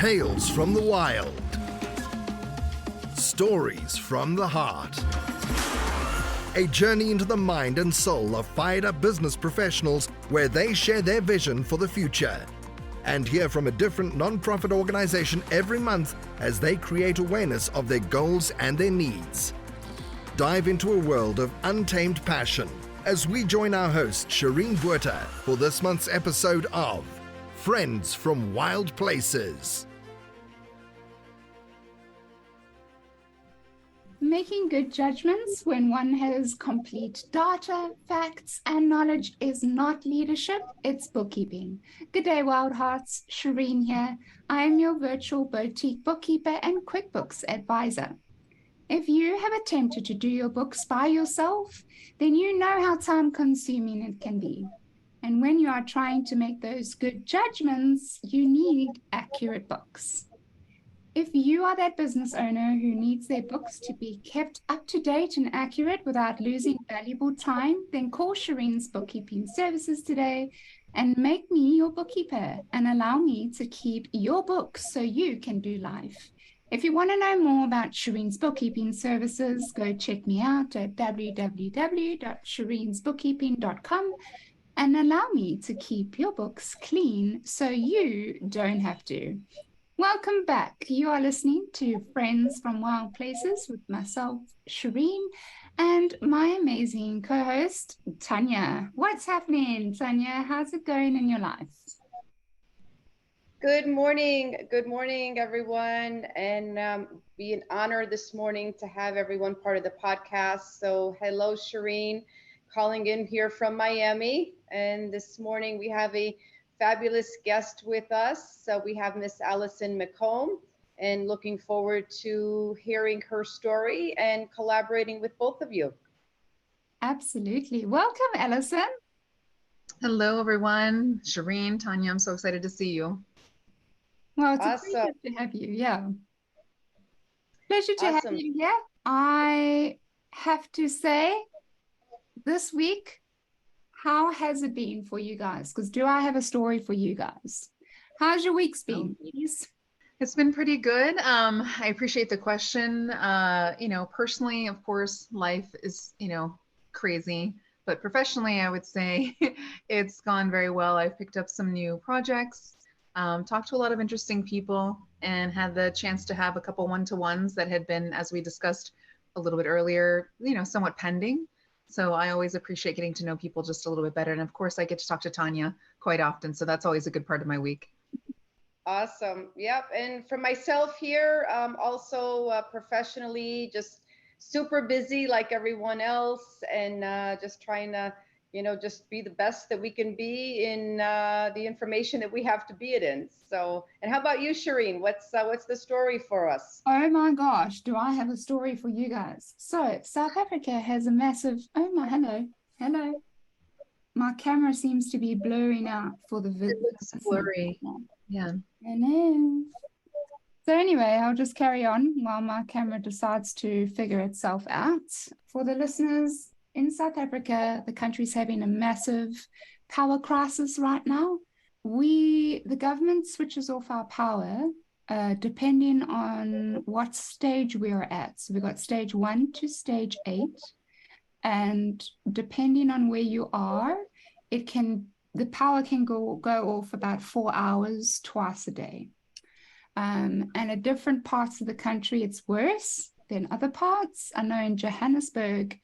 Tales from the wild. Stories from the heart. A journey into the mind and soul of fired-up business professionals where they share their vision for the future. And hear from a different non-profit organization every month as they create awareness of their goals and their needs. Dive into a world of untamed passion as we join our host, Shireen Buerta, for this month's episode of Friends from Wild Places. Making good judgments when one has complete data, facts, and knowledge is not leadership, it's bookkeeping. Good day, Wild Hearts. Shireen here. I am your virtual boutique bookkeeper and QuickBooks advisor. If you have attempted to do your books by yourself, then you know how time-consuming it can be. And when you are trying to make those good judgments, you need accurate books. If you are that business owner who needs their books to be kept up to date and accurate without losing valuable time, then call Shireen's Bookkeeping Services today and make me your bookkeeper and allow me to keep your books so you can do life. If you want to know more about Shireen's Bookkeeping Services, go check me out at www.shireensbookkeeping.com and allow me to keep your books clean so you don't have to. Welcome back. You are listening to Friends from Wild Places with myself, Shireen, and my amazing co-host, Tanya. What's happening, Tanya? How's it going in your life? Good morning, everyone, and be an honor this morning to have everyone part of the podcast. So hello, Shireen, calling in here from Miami, and this morning we have a fabulous guest with us. So we have Miss Allison McComb, and looking forward to hearing her story and collaborating with both of you. Absolutely. Welcome, Allison. Hello, everyone. Shireen, Tanya, I'm so excited to see you. Well, it's a pleasure to have you. Yeah. Pleasure to have you. Yeah. I have to say, this week, how has it been for you guys? Because do I have a story for you guys? How's your week's been, please? It's been pretty good. I appreciate the question. Personally, of course, life is, crazy. But professionally, I would say it's gone very well. I've picked up some new projects, talked to a lot of interesting people, and had the chance to have a couple one-to-ones that had been, as we discussed a little bit earlier, somewhat pending. So I always appreciate getting to know people just a little bit better. And of course, I get to talk to Tanya quite often. So that's always a good part of my week. Awesome. Yep. And for myself here, also professionally, just super busy like everyone else, and just trying to, just be the best that we can be in the information that we have to be it in. So, and how about you, Shireen? What's the story for us? Oh my gosh, do I have a story for you guys? So South Africa has a massive, hello. My camera seems to be blurring out for the video. It looks blurry. Yeah. I know. So anyway, I'll just carry on while my camera decides to figure itself out. For the listeners, in South Africa, the country's having a massive power crisis right now. The government switches off our power depending on what stage we are at. So we've got stage 1 to stage 8. And depending on where you are, the power can go off about 4 hours twice a day. And at different parts of the country, it's worse than other parts. I know in Johannesburg,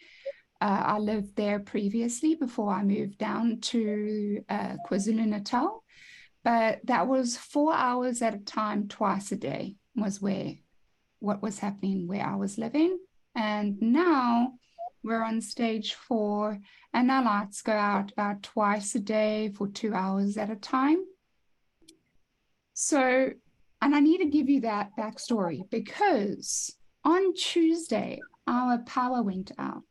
I lived there previously before I moved down to KwaZulu-Natal. But that was 4 hours at a time, twice a day, was what was happening where I was living. And now we're on stage 4, and our lights go out about twice a day for 2 hours at a time. So, and I need to give you that backstory because on Tuesday, our power went out,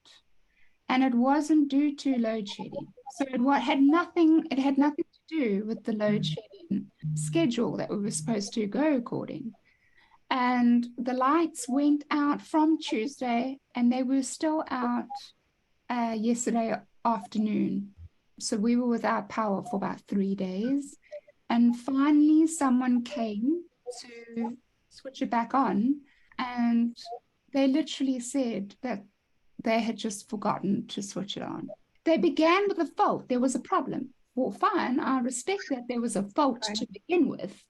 and it wasn't due to load shedding. So it had nothing to do with the load shedding schedule that we were supposed to go according. And the lights went out from Tuesday, and they were still out yesterday afternoon. So we were without power for about 3 days. And finally, someone came to switch it back on, and they literally said that they had just forgotten to switch it on. They began with a fault. There was a problem. Well, fine, I respect that there was a fault to begin with.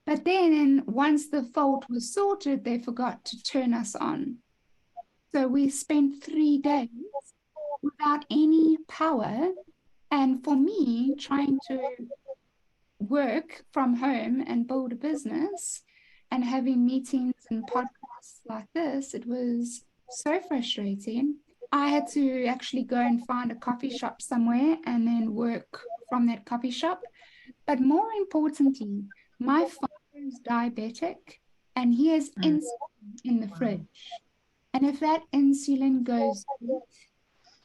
But then once the fault was sorted, they forgot to turn us on. So we spent 3 days without any power. And for me, trying to work from home and build a business and having meetings and podcasts like this, it was so frustrating. I had to actually go and find a coffee shop somewhere and then work from that coffee shop. But more importantly, my father is diabetic and he has insulin in the fridge. And if that insulin goes out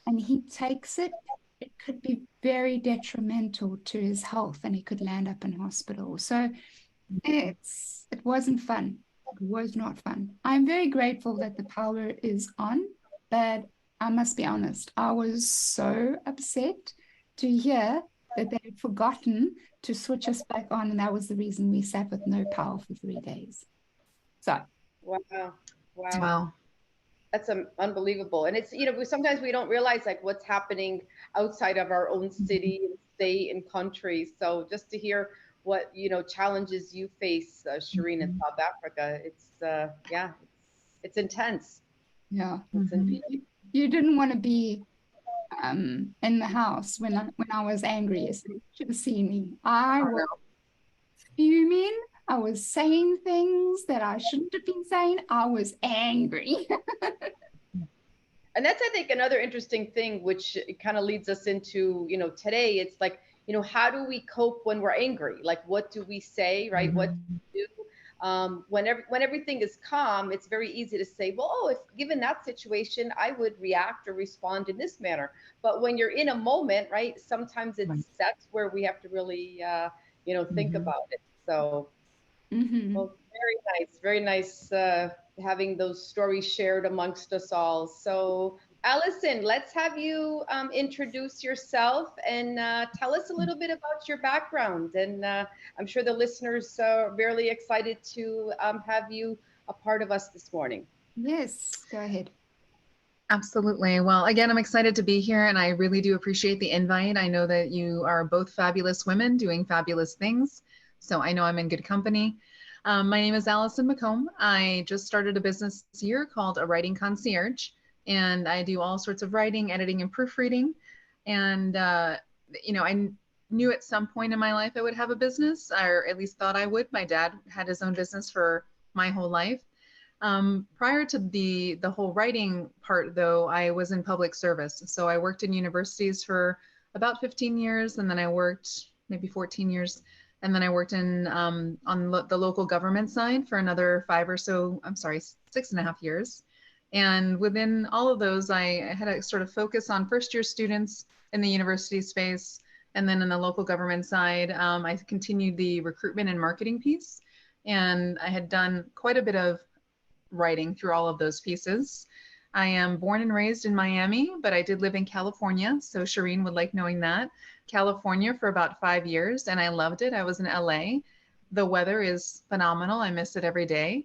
and he takes it, it could be very detrimental to his health and he could land up in hospital. So it wasn't fun. It was not fun. I'm very grateful that the power is on, but I must be honest, I was so upset to hear that they had forgotten to switch us back on, and that was the reason we sat with no power for 3 days. So. Wow. That's unbelievable. And it's, sometimes we don't realize like what's happening outside of our own city and state and country. So just to hear what, challenges you face, Shireen, in South Africa, it's intense. Yeah. You didn't want to be in the house when I was angry. So you should have seen me. I was fuming. I was saying things that I shouldn't have been saying. I was angry. And that's, I think, another interesting thing, which kind of leads us into, today. It's like, how do we cope when we're angry? Like, what do we say, right? What do we do? When everything is calm, it's very easy to say, well, if given that situation, I would react or respond in this manner. But when you're in a moment, right, sometimes that's where we have to really, think about it. So, well, very nice having those stories shared amongst us all. So, Allison, let's have you introduce yourself and tell us a little bit about your background. And I'm sure the listeners are really excited to have you a part of us this morning. Yes, go ahead. Absolutely. Well, again, I'm excited to be here and I really do appreciate the invite. I know that you are both fabulous women doing fabulous things. So I know I'm in good company. My name is Allison McComb. I just started a business this year called A Writing Concierge, and I do all sorts of writing, editing, and proofreading. And, I knew at some point in my life I would have a business, or at least thought I would. My dad had his own business for my whole life. Prior to the whole writing part, though, I was in public service. So I worked in universities for about 15 years, and then I worked maybe 14 years. And then I worked in on the local government side for another 6.5 years. And within all of those, I had a sort of focus on first-year students in the university space. And then in the local government side, I continued the recruitment and marketing piece. And I had done quite a bit of writing through all of those pieces. I am born and raised in Miami, but I did live in California. So Shireen would like knowing that. California for about 5 years, and I loved it. I was in LA. The weather is phenomenal. I miss it every day.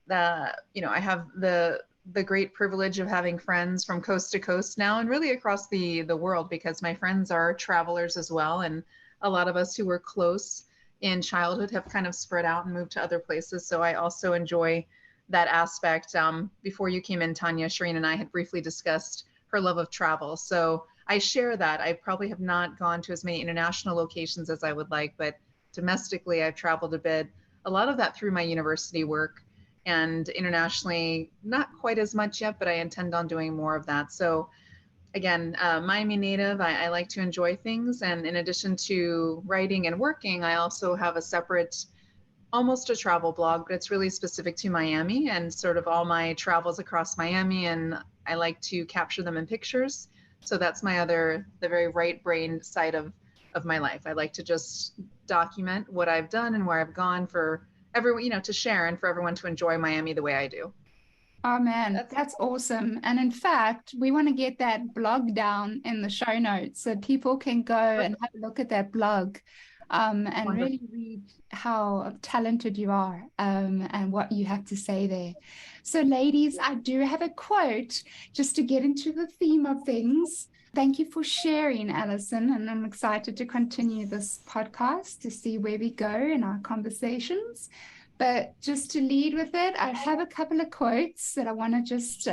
I have the great privilege of having friends from coast to coast now and really across the world, because my friends are travelers as well. And a lot of us who were close in childhood have kind of spread out and moved to other places. So I also enjoy that aspect. Before you came in, Tanya, Shireen and I had briefly discussed her love of travel. So I share that. I probably have not gone to as many international locations as I would like, but domestically I've traveled a bit, a lot of that through my university work, and internationally, not quite as much yet, but I intend on doing more of that. So again, Miami native, I like to enjoy things. And in addition to writing and working, I also have a separate, almost a travel blog, but it's really specific to Miami and sort of all my travels across Miami. And I like to capture them in pictures. So that's the very right-brained side of my life. I like to just document what I've done and where I've gone for everyone, to share and for everyone to enjoy Miami the way I do. Oh man, that's awesome. And in fact, we want to get that blog down in the show notes so people can go and have a look at that blog. and really read how talented you are, and what you have to say there. So, ladies, I do have a quote just to get into the theme of things. Thank you for sharing, Allison, and I'm excited to continue this podcast to see where we go in our conversations. But just to lead with it, I have a couple of quotes that I want to just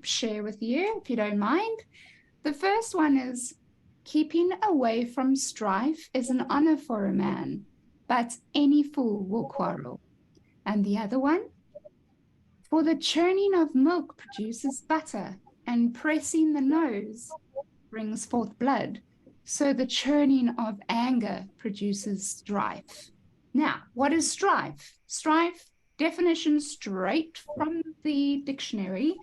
share with you, if you don't mind. The first one is, keeping away from strife is an honor for a man, but any fool will quarrel. And the other one, for the churning of milk produces butter, and pressing the nose brings forth blood. So the churning of anger produces strife. Now, what is strife? Strife, definition straight from the dictionary,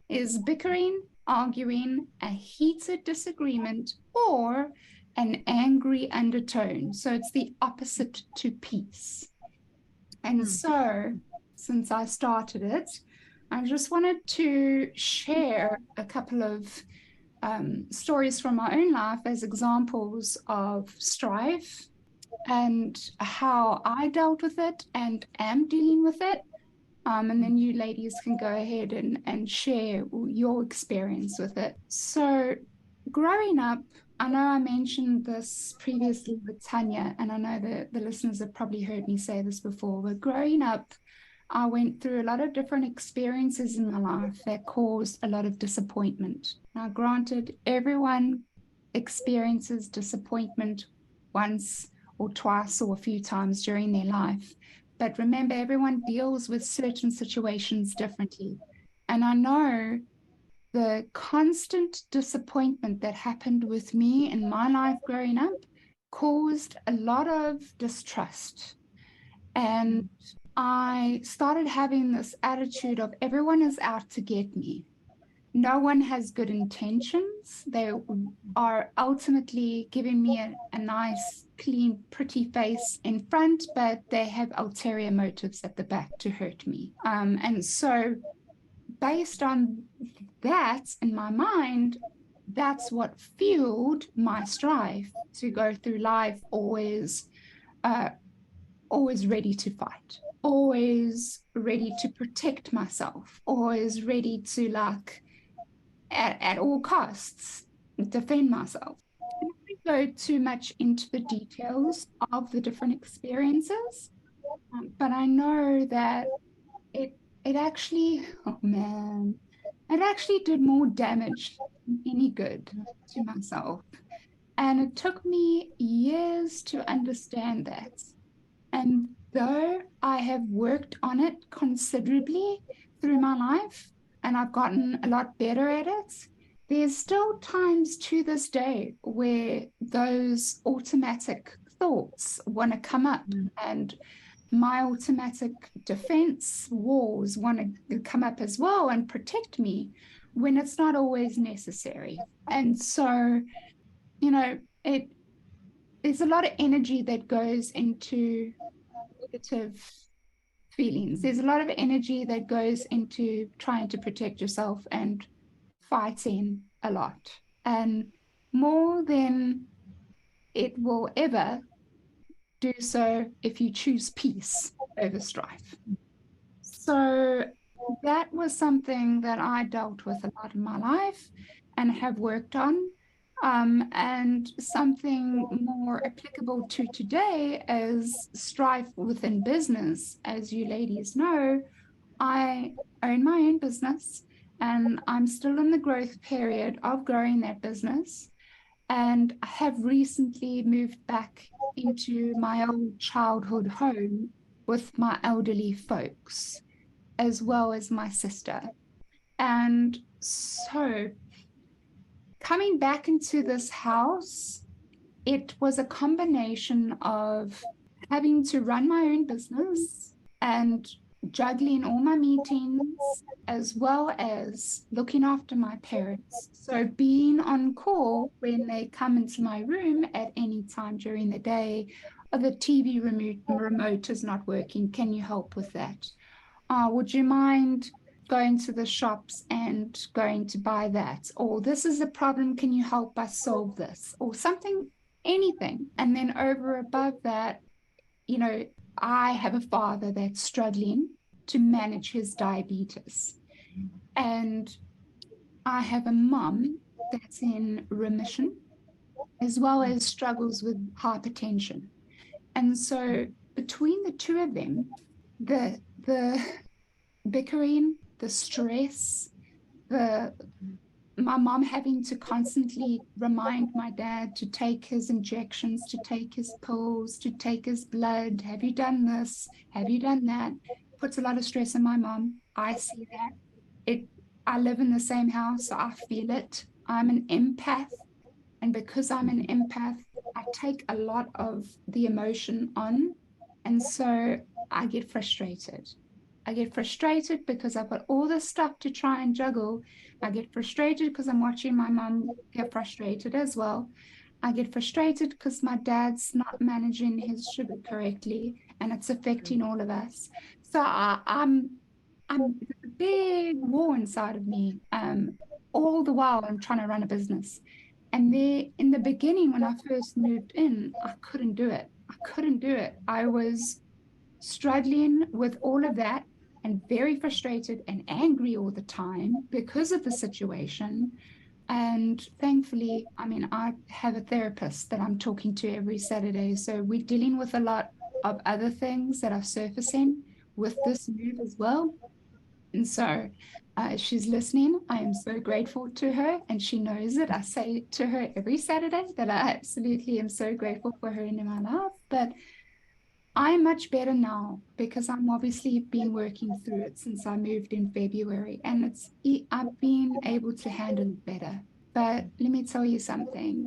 is bickering, arguing, a heated disagreement, or an angry undertone. So it's the opposite to peace. And so, since I started it, I just wanted to share a couple of stories from my own life as examples of strife and how I dealt with it and am dealing with it. And then you ladies can go ahead and share your experience with it. So growing up, I know I mentioned this previously with Tanya, and I know that the listeners have probably heard me say this before, but growing up, I went through a lot of different experiences in my life that caused a lot of disappointment. Now, granted, everyone experiences disappointment once or twice or a few times during their life. But remember, everyone deals with certain situations differently. And I know the constant disappointment that happened with me in my life growing up caused a lot of distrust. And I started having this attitude of everyone is out to get me. No one has good intentions. They are ultimately giving me a nice, clean, pretty face in front, but they have ulterior motives at the back to hurt me. And so based on that in my mind, that's what fueled my strife to go through life always ready to fight, always ready to protect myself, always ready to, like, at all costs, defend myself. I don't go too much into the details of the different experiences, but I know that it actually, oh man, it actually did more damage than any good to myself. And it took me years to understand that. And though I have worked on it considerably through my life, and I've gotten a lot better at it, there's still times to this day where those automatic thoughts want to come up, and my automatic defense walls want to come up as well and protect me when it's not always necessary. And so, there's a lot of energy that goes into negative feelings. There's a lot of energy that goes into trying to protect yourself and fighting a lot. And more than it will ever do so if you choose peace over strife. So that was something that I dealt with a lot in my life and have worked on. And something more applicable to today is strife within business. As you ladies know, I own my own business and I'm still in the growth period of growing that business. And I have recently moved back into my old childhood home with my elderly folks, as well as my sister. And so coming back into this house, it was a combination of having to run my own business and juggling all my meetings, as well as looking after my parents. So being on call when they come into my room at any time during the day, or the TV remote is not working, can you help with that? Would you mind going to the shops and going to buy that? Or this is a problem, can you help us solve this? Or something anything. And then over above that, you know, I have a father that's struggling to manage his diabetes. And I have a mom that's in remission, as well as struggles with hypertension. And so between the two of them, the bickering, the stress, the my mom having to constantly remind my dad to take his injections, to take his pills, to take his blood. Have you done this? Have you done that? Puts a lot of stress on my mom. I see that. I live in the same house, so I feel it. I'm an empath. And because I'm an empath, I take a lot of the emotion on. And so I get frustrated. I get frustrated because I've got all this stuff to try and juggle. I get frustrated because I'm watching my mom get frustrated as well. I get frustrated because my dad's not managing his sugar correctly and it's affecting all of us. So I'm there's a big war inside of me. All the while I'm trying to run a business. And there in the beginning, when I first moved in, I couldn't do it. I couldn't do it. I was struggling with all of that and very frustrated and angry all the time because of the situation. And thankfully, I mean, I have a therapist that I'm talking to every Saturday. So we're dealing with a lot of other things that are surfacing with this move as well. And so she's listening. I am so grateful to her, and she knows it. I say to her every Saturday that I absolutely am so grateful for her in my life. But I'm much better now because I'm obviously been working through it since I moved in February, and I've been able to handle it better. But let me tell you something.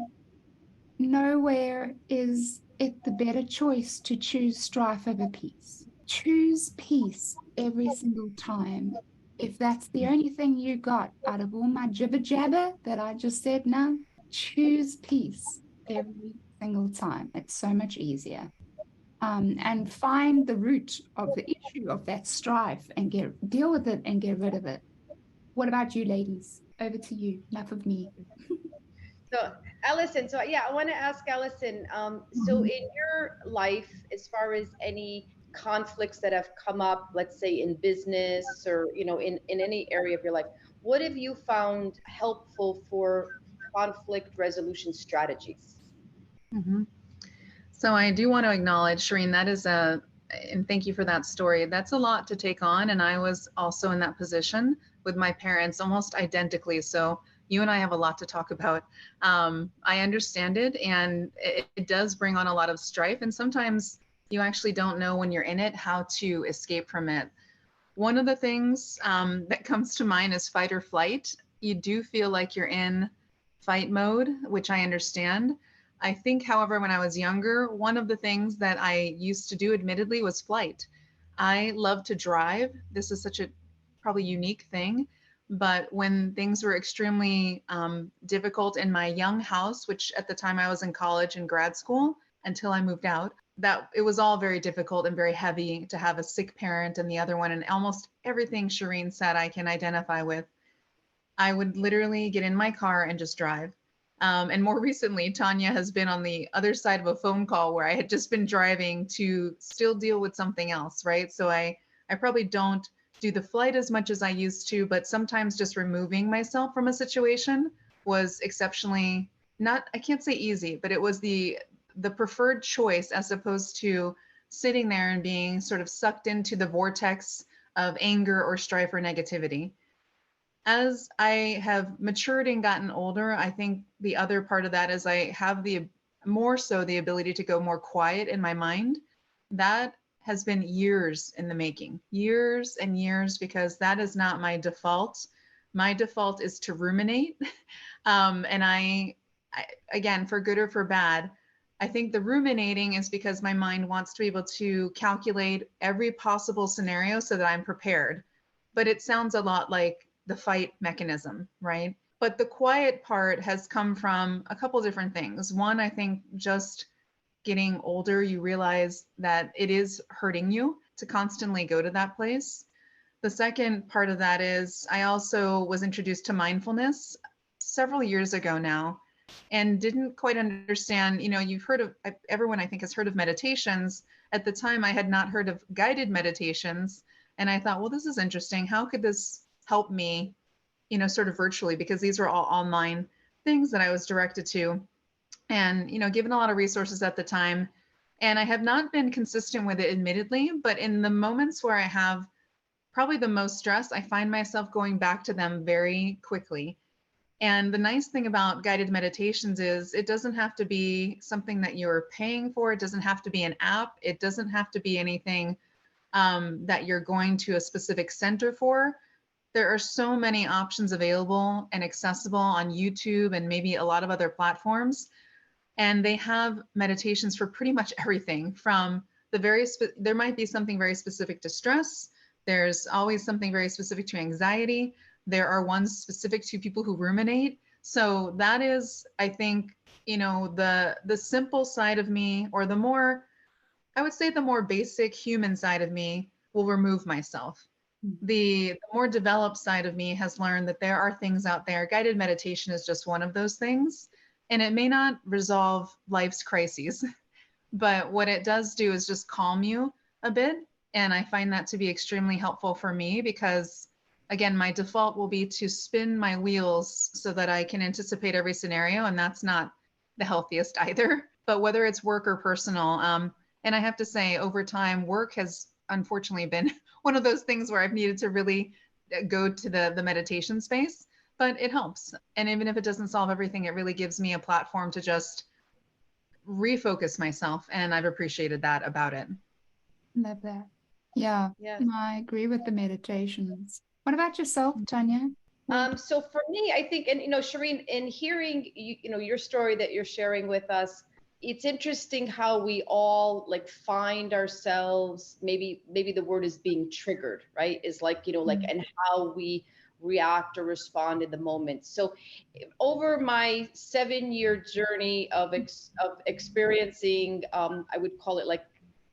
Nowhere is it the better choice to choose strife over peace. Choose peace every single time. If that's the only thing you got out of all my jibber jabber that I just said now, choose peace every single time. It's so much easier. And find the root of the issue of that strife and deal with it and get rid of it. What about you, ladies? Over to you. Enough of me. So, Allison, so yeah, I want to ask Allison, so in your life, as far as any conflicts that have come up, let's say in business or, in any area of your life, what have you found helpful for conflict resolution strategies? Mhm. So I do want to acknowledge, Shireen, and thank you for that story. That's a lot to take on. And I was also in that position with my parents almost identically. So you and I have a lot to talk about. I understand it, and it does bring on a lot of strife. And sometimes you actually don't know when you're in it how to escape from it. One of the things that comes to mind is fight or flight. You do feel like you're in fight mode, which I understand. I think, however, when I was younger, one of the things that I used to do, admittedly, was flight. I love to drive. This is such a probably unique thing. But when things were extremely difficult in my young house, which at the time I was in college and grad school until I moved out, that it was all very difficult and very heavy to have a sick parent and the other one, and almost everything Shireen said I can identify with. I would literally get in my car and just drive. And more recently, Tanya has been on the other side of a phone call where I had just been driving to still deal with something else, right? So I probably don't do the flight as much as I used to, but sometimes just removing myself from a situation was exceptionally not, I can't say easy, but it was the preferred choice as opposed to sitting there and being sort of sucked into the vortex of anger or strife or negativity. As I have matured and gotten older, I think the other part of that is I have the more so the ability to go more quiet in my mind. That has been years in the making, years and years, because that is not my default. My default is to ruminate. And I, again, for good or for bad, I think the ruminating is because my mind wants to be able to calculate every possible scenario so that I'm prepared. But it sounds a lot like the fight mechanism, right? But the quiet part has come from a couple different things. One, I think just getting older, you realize that it is hurting you to constantly go to that place. The second part of that is I also was introduced to mindfulness several years ago now. and didn't quite understand, you've heard of, everyone I think has heard of meditations. At the time, I had not heard of guided meditations. And I thought, well, this is interesting. How could this help me, sort of virtually, because these were all online things that I was directed to, and, given a lot of resources at the time. And I have not been consistent with it, admittedly, but in the moments where I have probably the most stress, I find myself going back to them very quickly. And the nice thing about guided meditations is it doesn't have to be something that you're paying for. It doesn't have to be an app. It doesn't have to be anything that you're going to a specific center for. There are so many options available and accessible on YouTube and maybe a lot of other platforms. And they have meditations for pretty much everything, from there might be something very specific to stress. There's always something very specific to anxiety. There are ones specific to people who ruminate. So that is, I think, the simple side of me, or I would say the more basic human side of me, will remove myself. The more developed side of me has learned that there are things out there. Guided meditation is just one of those things. And it may not resolve life's crises, but what it does do is just calm you a bit. And I find that to be extremely helpful for me, because again, my default will be to spin my wheels so that I can anticipate every scenario. And that's not the healthiest either, but whether it's work or personal. And I have to say, over time, work has unfortunately been one of those things where I've needed to really go to the meditation space, but it helps. And even if it doesn't solve everything, it really gives me a platform to just refocus myself. And I've appreciated that about it. Love that. Yeah. Yeah. No, I agree with the meditations. What about yourself, Tanya? So for me, I think, and Shireen, in hearing your story that you're sharing with us, it's interesting how we all find ourselves, maybe the word is being triggered, right? Is and how we react or respond in the moment. So over my 7-year journey of experiencing, I would call it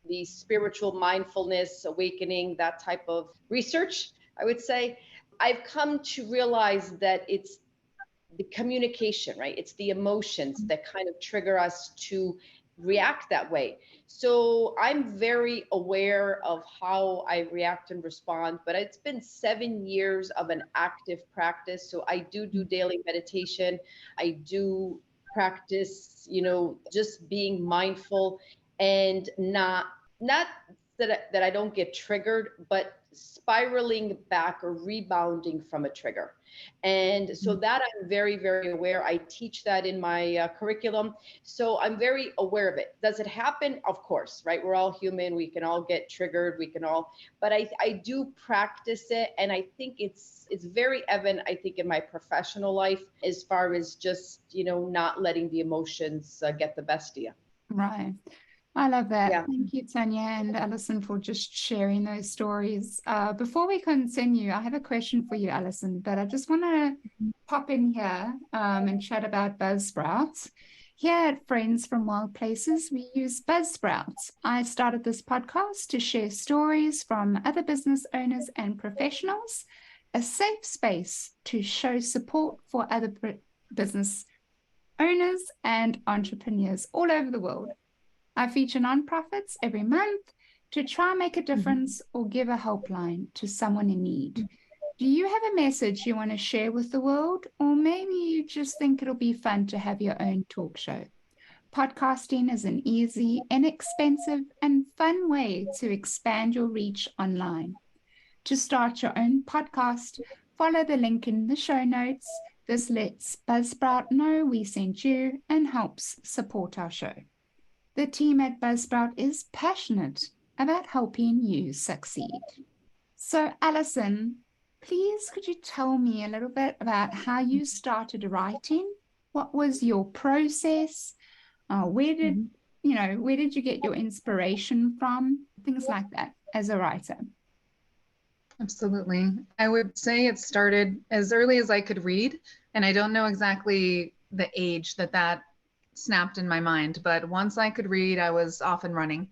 the spiritual mindfulness, awakening, that type of research, I would say, I've come to realize that it's the communication, right? It's the emotions that kind of trigger us to react that way. So I'm very aware of how I react and respond, but it's been 7 years of an active practice. So I do daily meditation. I do practice, just being mindful and not that I don't get triggered, but spiraling back or rebounding from a trigger. And so that I'm very, very aware. I teach that in my curriculum. So I'm very aware of it. Does it happen? Of course, right? We're all human. We can all get triggered. But I do practice it. And I think it's very evident, I think, in my professional life, as far as just, not letting the emotions get the best of you. Right. I love that. Yeah. Thank you, Tanya and Allison, for just sharing those stories. Before we continue, I have a question for you, Allison, but I just want to pop in here and chat about Buzzsprouts. Here at Friends from Wild Places, we use Buzzsprouts. I started this podcast to share stories from other business owners and professionals, a safe space to show support for other business owners and entrepreneurs all over the world. I feature nonprofits every month to try and make a difference or give a helpline to someone in need. Do you have a message you want to share with the world? Or maybe you just think it'll be fun to have your own talk show? Podcasting is an easy, inexpensive, and fun way to expand your reach online. To start your own podcast, follow the link in the show notes. This lets Buzzsprout know we sent you and helps support our show. The team at Buzzsprout is passionate about helping you succeed. So, Allison, please could you tell me a little bit about how you started writing? What was your process? Where did you get your inspiration from? Things like that as a writer. Absolutely. I would say it started as early as I could read, and I don't know exactly the age that snapped in my mind, but once I could read, I was off and running.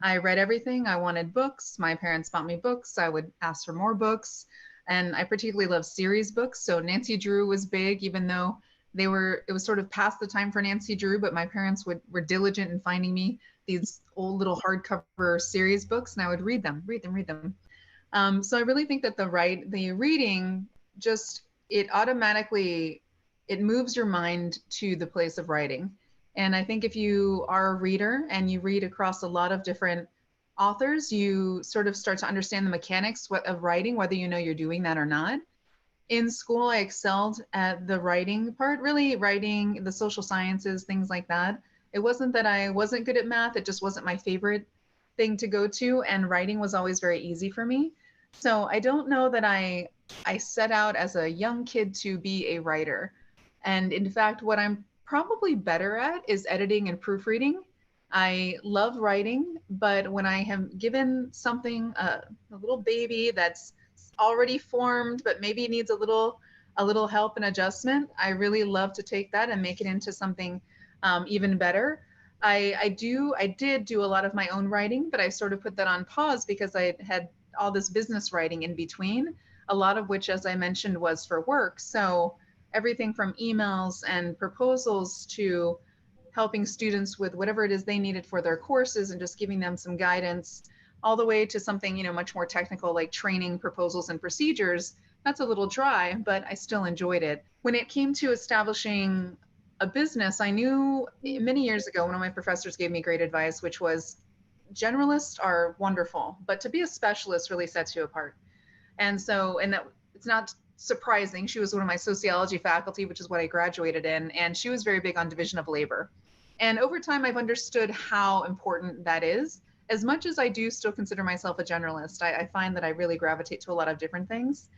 I read everything. I wanted books. My parents bought me books. I would ask for more books. And I particularly love series books. So Nancy Drew was big, even though it was sort of past the time for Nancy Drew, but my parents were diligent in finding me these old little hardcover series books, and I would read them. So I really think that the reading just, it moves your mind to the place of writing. And I think if you are a reader and you read across a lot of different authors, you sort of start to understand the mechanics of writing, whether you know you're doing that or not. In school, I excelled at the writing part, really writing, the social sciences, things like that. It wasn't that I wasn't good at math, it just wasn't my favorite thing to go to, and writing was always very easy for me. So I don't know that I set out as a young kid to be a writer. And in fact, what I'm probably better at is editing and proofreading. I love writing, but when I have given something, a little baby that's already formed, but maybe needs a little help and adjustment, I really love to take that and make it into something even better. I did do a lot of my own writing, but I sort of put that on pause because I had all this business writing in between, a lot of which, as I mentioned, was for work. So everything from emails and proposals to helping students with whatever it is they needed for their courses and just giving them some guidance, all the way to something, much more technical like training proposals and procedures. That's a little dry, but I still enjoyed it. When it came to establishing a business, I knew many years ago, one of my professors gave me great advice, which was generalists are wonderful, but to be a specialist really sets you apart. And that it's not surprising. She was one of my sociology faculty, which is what I graduated in, and she was very big on division of labor. And over time, I've understood how important that is. As much as I do still consider myself a generalist, I find that I really gravitate to a lot of different things.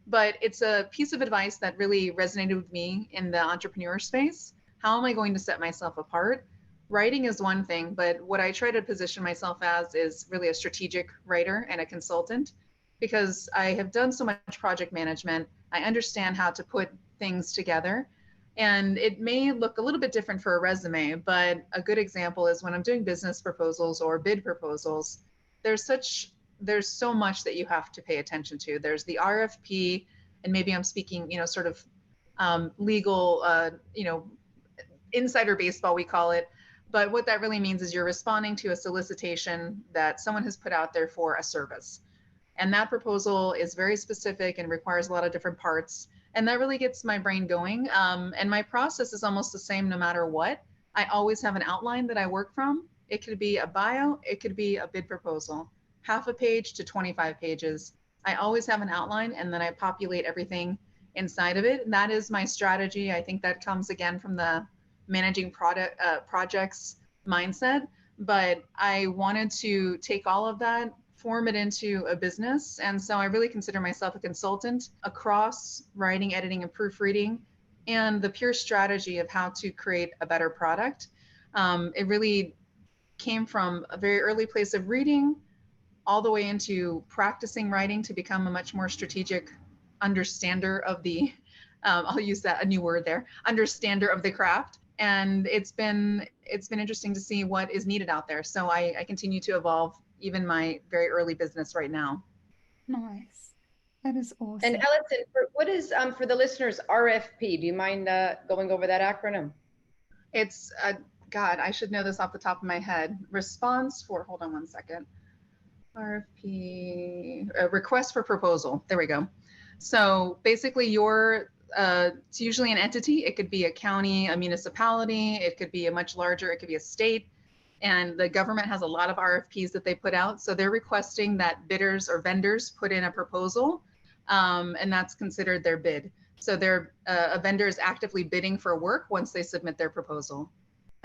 But it's a piece of advice that really resonated with me in the entrepreneur space. How am I going to set myself apart? Writing is one thing, but what I try to position myself as is really a strategic writer and a consultant, because I have done so much project management. I understand how to put things together. And it may look a little bit different for a resume, but a good example is when I'm doing business proposals or bid proposals, there's so much that you have to pay attention to. There's the RFP, and maybe I'm speaking, sort of legal, insider baseball, we call it. But what that really means is you're responding to a solicitation that someone has put out there for a service. And that proposal is very specific and requires a lot of different parts. And that really gets my brain going. And my process is almost the same no matter what. I always have an outline that I work from. It could be a bio, it could be a bid proposal, half a page to 25 pages. I always have an outline, and then I populate everything inside of it. And that is my strategy. I think that comes again from the managing projects mindset. But I wanted to take all of that, form it into a business. And so I really consider myself a consultant across writing, editing, and proofreading, and the pure strategy of how to create a better product. It really came from a very early place of reading all the way into practicing writing to become a much more strategic understander of the, I'll use that, a new word there, understander of the craft. And it's been interesting to see what is needed out there. So I continue to evolve even my very early business right now. Nice. That is awesome. And Allison, what is, for the listeners, RFP? Do you mind going over that acronym? It's, God, I should know this off the top of my head. Hold on one second. RFP, request for proposal. There we go. So basically it's usually an entity. It could be a county, a municipality. It could be a much larger, it could be a state. And the government has a lot of RFPs that they put out. So they're requesting that bidders or vendors put in a proposal, and that's considered their bid. So a vendor is actively bidding for work once they submit their proposal.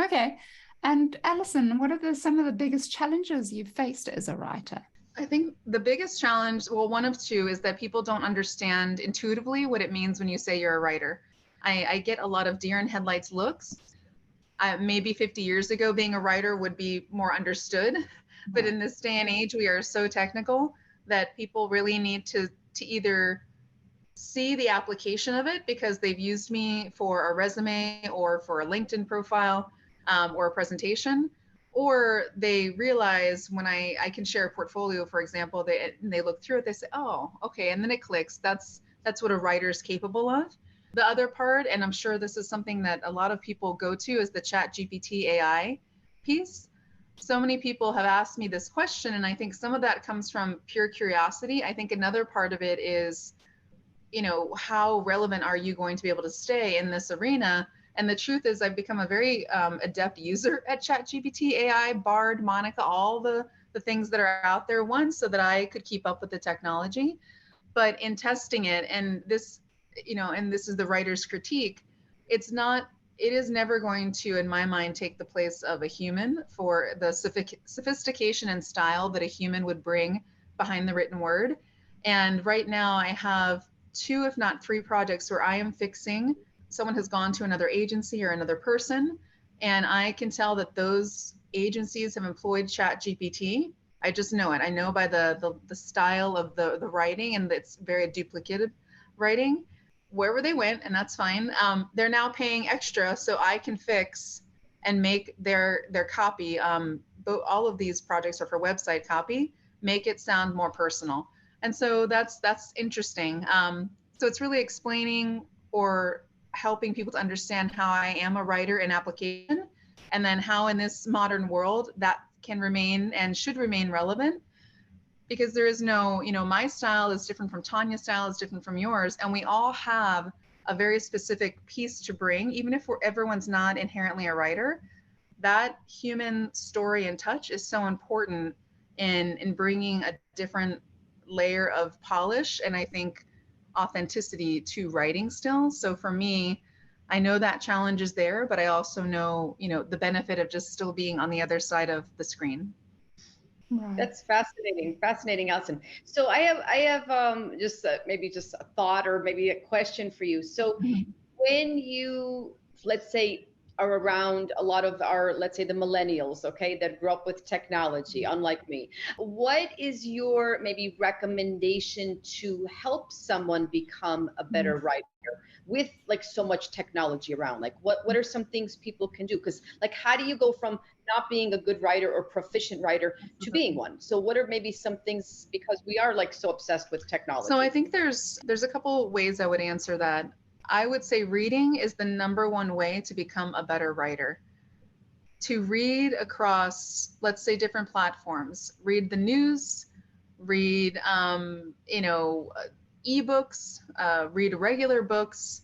Okay. And Allison, what are some of the biggest challenges you've faced as a writer? I think the biggest challenge, well, one of two, is that people don't understand intuitively what it means when you say you're a writer. I get a lot of deer in headlights looks. Maybe 50 years ago, being a writer would be more understood. But in this day and age, we are so technical that people really need to either see the application of it because they've used me for a resume or for a LinkedIn profile or a presentation, or they realize when I can share a portfolio, for example, they look through it, they say, oh, okay, and then it clicks. That's what a writer is capable of. The other part, and I'm sure this is something that a lot of people go to, is the Chat GPT AI piece. So many people have asked me this question, and I think some of that comes from pure curiosity. I think another part of it is, how relevant are you going to be able to stay in this arena? And the truth is, I've become a very adept user at ChatGPT, AI, Bard, Monica, all the things that are out there. One, so that I could keep up with the technology, but in testing it, and this, and this is the writer's critique, it is never going to, in my mind, take the place of a human for the sophistication and style that a human would bring behind the written word. And right now I have 2, if not 3 projects where I am fixing. Someone has gone to another agency or another person, and I can tell that those agencies have employed ChatGPT. I just know it. I know by the style of the writing, and it's very duplicated writing, wherever they went, and that's fine. They're now paying extra so I can fix and make their copy. All of these projects are for website copy, make it sound more personal. And so that's interesting. So it's really explaining or helping people to understand how I am a writer in application, and then how in this modern world that can remain and should remain relevant, because there is no, my style is different from Tanya's style, is different from yours, and we all have a very specific piece to bring, even if everyone's not inherently a writer. That human story and touch is so important in bringing a different layer of polish, and I think authenticity to writing still. So for me, I know that challenge is there, but I also know, the benefit of just still being on the other side of the screen. Right. That's fascinating, Allison. So I have just maybe just a thought or maybe a question for you. So when you, let's say, are around a lot of our, let's say, the millennials, okay, that grew up with technology, unlike me, what is your maybe recommendation to help someone become a better writer with like so much technology around? Like what are some things people can do? Because like, how do you go from not being a good writer or proficient writer to being one? So what are maybe some things, because we are like so obsessed with technology? So I think there's a couple ways I would answer that. I would say reading is the #1 way to become a better writer. To read across, let's say, different platforms, read the news, read, ebooks, read regular books,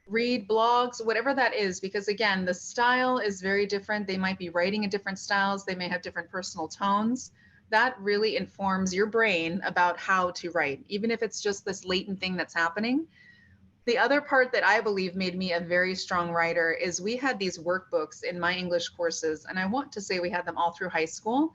read blogs, whatever that is, because again, the style is very different. They might be writing in different styles. They may have different personal tones. That really informs your brain about how to write, even if it's just this latent thing that's happening. The other part that I believe made me a very strong writer is we had these workbooks in my English courses, and I want to say we had them all through high school.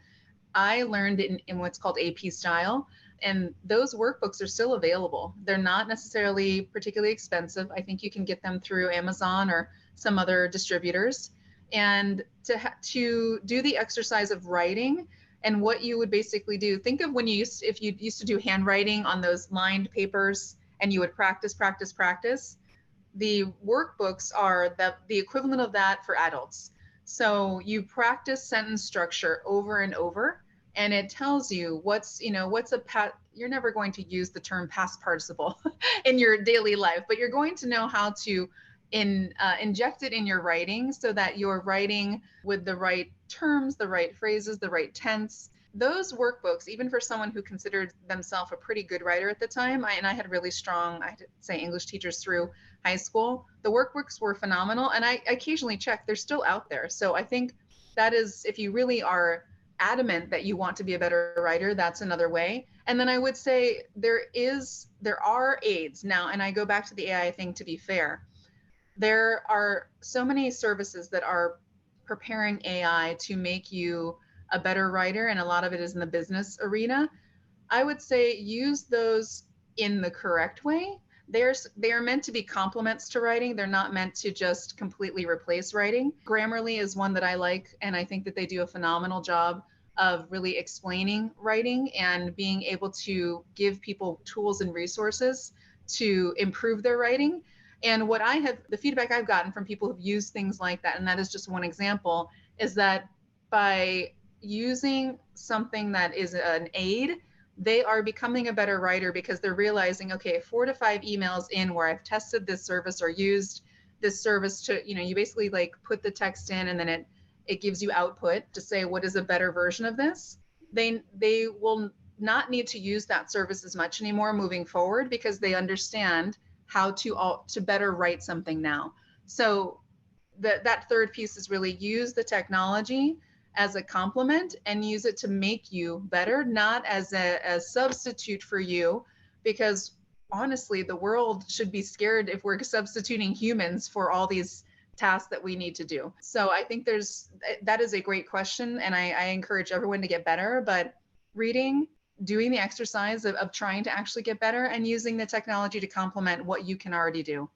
I learned in what's called AP style, and those workbooks are still available. They're not necessarily particularly expensive. I think you can get them through Amazon or some other distributors. And to do the exercise of writing, and what you would basically do, think of when if you used to do handwriting on those lined papers, and you would practice. The workbooks are the equivalent of that for adults. So you practice sentence structure over and over, and it tells you you're never going to use the term past participle in your daily life, but you're going to know how to inject it in your writing so that you're writing with the right terms, the right phrases, the right tense. Those workbooks, even for someone who considered themselves a pretty good writer at the time, I had really strong, I had to say, English teachers through high school. The workbooks were phenomenal, and I occasionally check, they're still out there. So I think that is, if you really are adamant that you want to be a better writer, that's another way. And then I would say there are aids now, and I go back to the AI thing to be fair. There are so many services that are preparing AI to make you a better writer, and a lot of it is in the business arena. I would say use those in the correct way. They are meant to be complements to writing. They're not meant to just completely replace writing. Grammarly is one that I like, and I think that they do a phenomenal job of really explaining writing and being able to give people tools and resources to improve their writing. And the feedback I've gotten from people who've used things like that, and that is just one example, is that by using something that is an aid they are becoming a better writer because they're realizing, okay, 4 to 5 emails in where I've tested this service or used this service to, you basically like put the text in and then it gives you output to say what is a better version of this. They will not need to use that service as much anymore moving forward because they understand how to better write something now. So that third piece is really use the technology as a complement and use it to make you better, not as a substitute for you, because honestly, the world should be scared if we're substituting humans for all these tasks that we need to do. So I think that is a great question, and I encourage everyone to get better, but reading, doing the exercise of trying to actually get better and using the technology to complement what you can already do.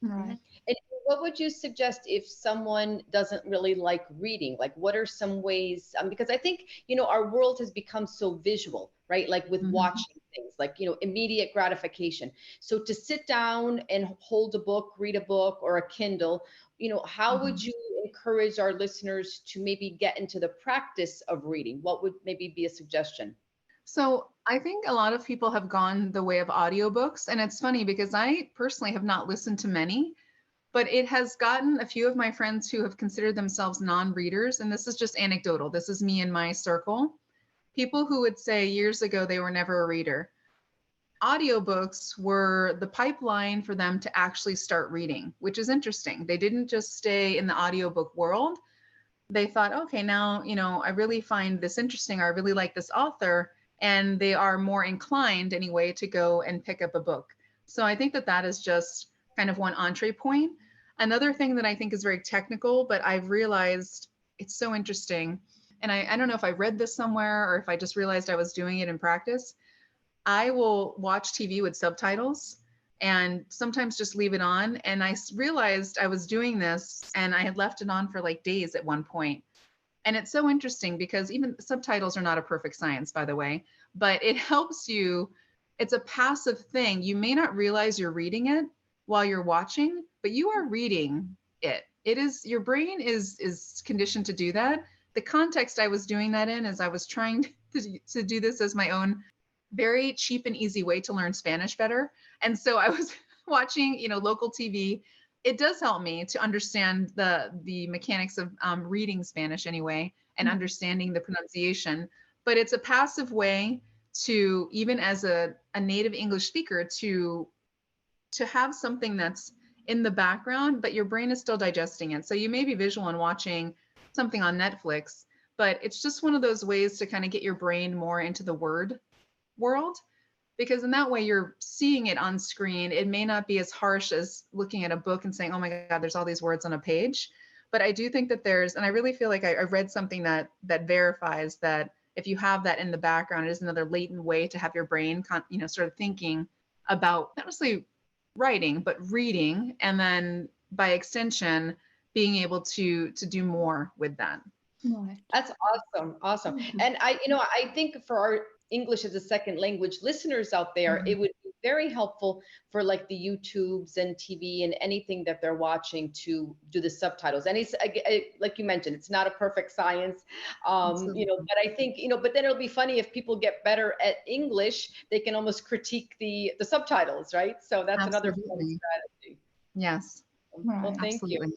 Right. And what would you suggest if someone doesn't really like reading? Like, what are some ways? Because I think, our world has become so visual, right? Like with watching things, like, immediate gratification. So to sit down and hold a book, read a book or a Kindle, how would you encourage our listeners to maybe get into the practice of reading? What would maybe be a suggestion? So I think a lot of people have gone the way of audiobooks. And it's funny because I personally have not listened to many, but it has gotten a few of my friends who have considered themselves non-readers. And this is just anecdotal. This is me in my circle. People who would say years ago they were never a reader. Audiobooks were the pipeline for them to actually start reading, which is interesting. They didn't just stay in the audiobook world. They thought, okay, now, I really find this interesting, or I really like this author, and they are more inclined anyway to go and pick up a book. So I think that is just kind of one entree point. Another thing that I think is very technical, but I've realized it's so interesting. And I don't know if I read this somewhere or if I just realized I was doing it in practice. I will watch TV with subtitles and sometimes just leave it on. And I realized I was doing this and I had left it on for like days at one point. And it's so interesting because even subtitles are not a perfect science, by the way, but it helps you. It's a passive thing. You may not realize you're reading it while you're watching, but you are reading it. It is, your brain is conditioned to do that. The context I was doing that in is I was trying to do this as my own very cheap and easy way to learn Spanish better. And so I was watching, local TV. It does help me to understand the mechanics of reading Spanish anyway, and understanding the pronunciation. But it's a passive way to, even as a native English speaker, to have something that's in the background, but your brain is still digesting it. So you may be visual and watching something on Netflix, but it's just one of those ways to kind of get your brain more into the word world, because in that way you're seeing it on screen. It may not be as harsh as looking at a book and saying, oh my God, there's all these words on a page. But I do think that and I really feel like I read something that verifies that if you have that in the background, it is another latent way to have your brain, sort of thinking about not necessarily writing, but reading, and then by extension, being able to do more with that. Right. That's awesome. And I think for our English as a second language listeners out there, it would be very helpful for like the YouTubes and TV and anything that they're watching to do the subtitles. And it's like you mentioned, it's not a perfect science, but I think, but then it'll be funny if people get better at English, they can almost critique the subtitles, right? So that's another funny strategy. Yes. Well, thank you.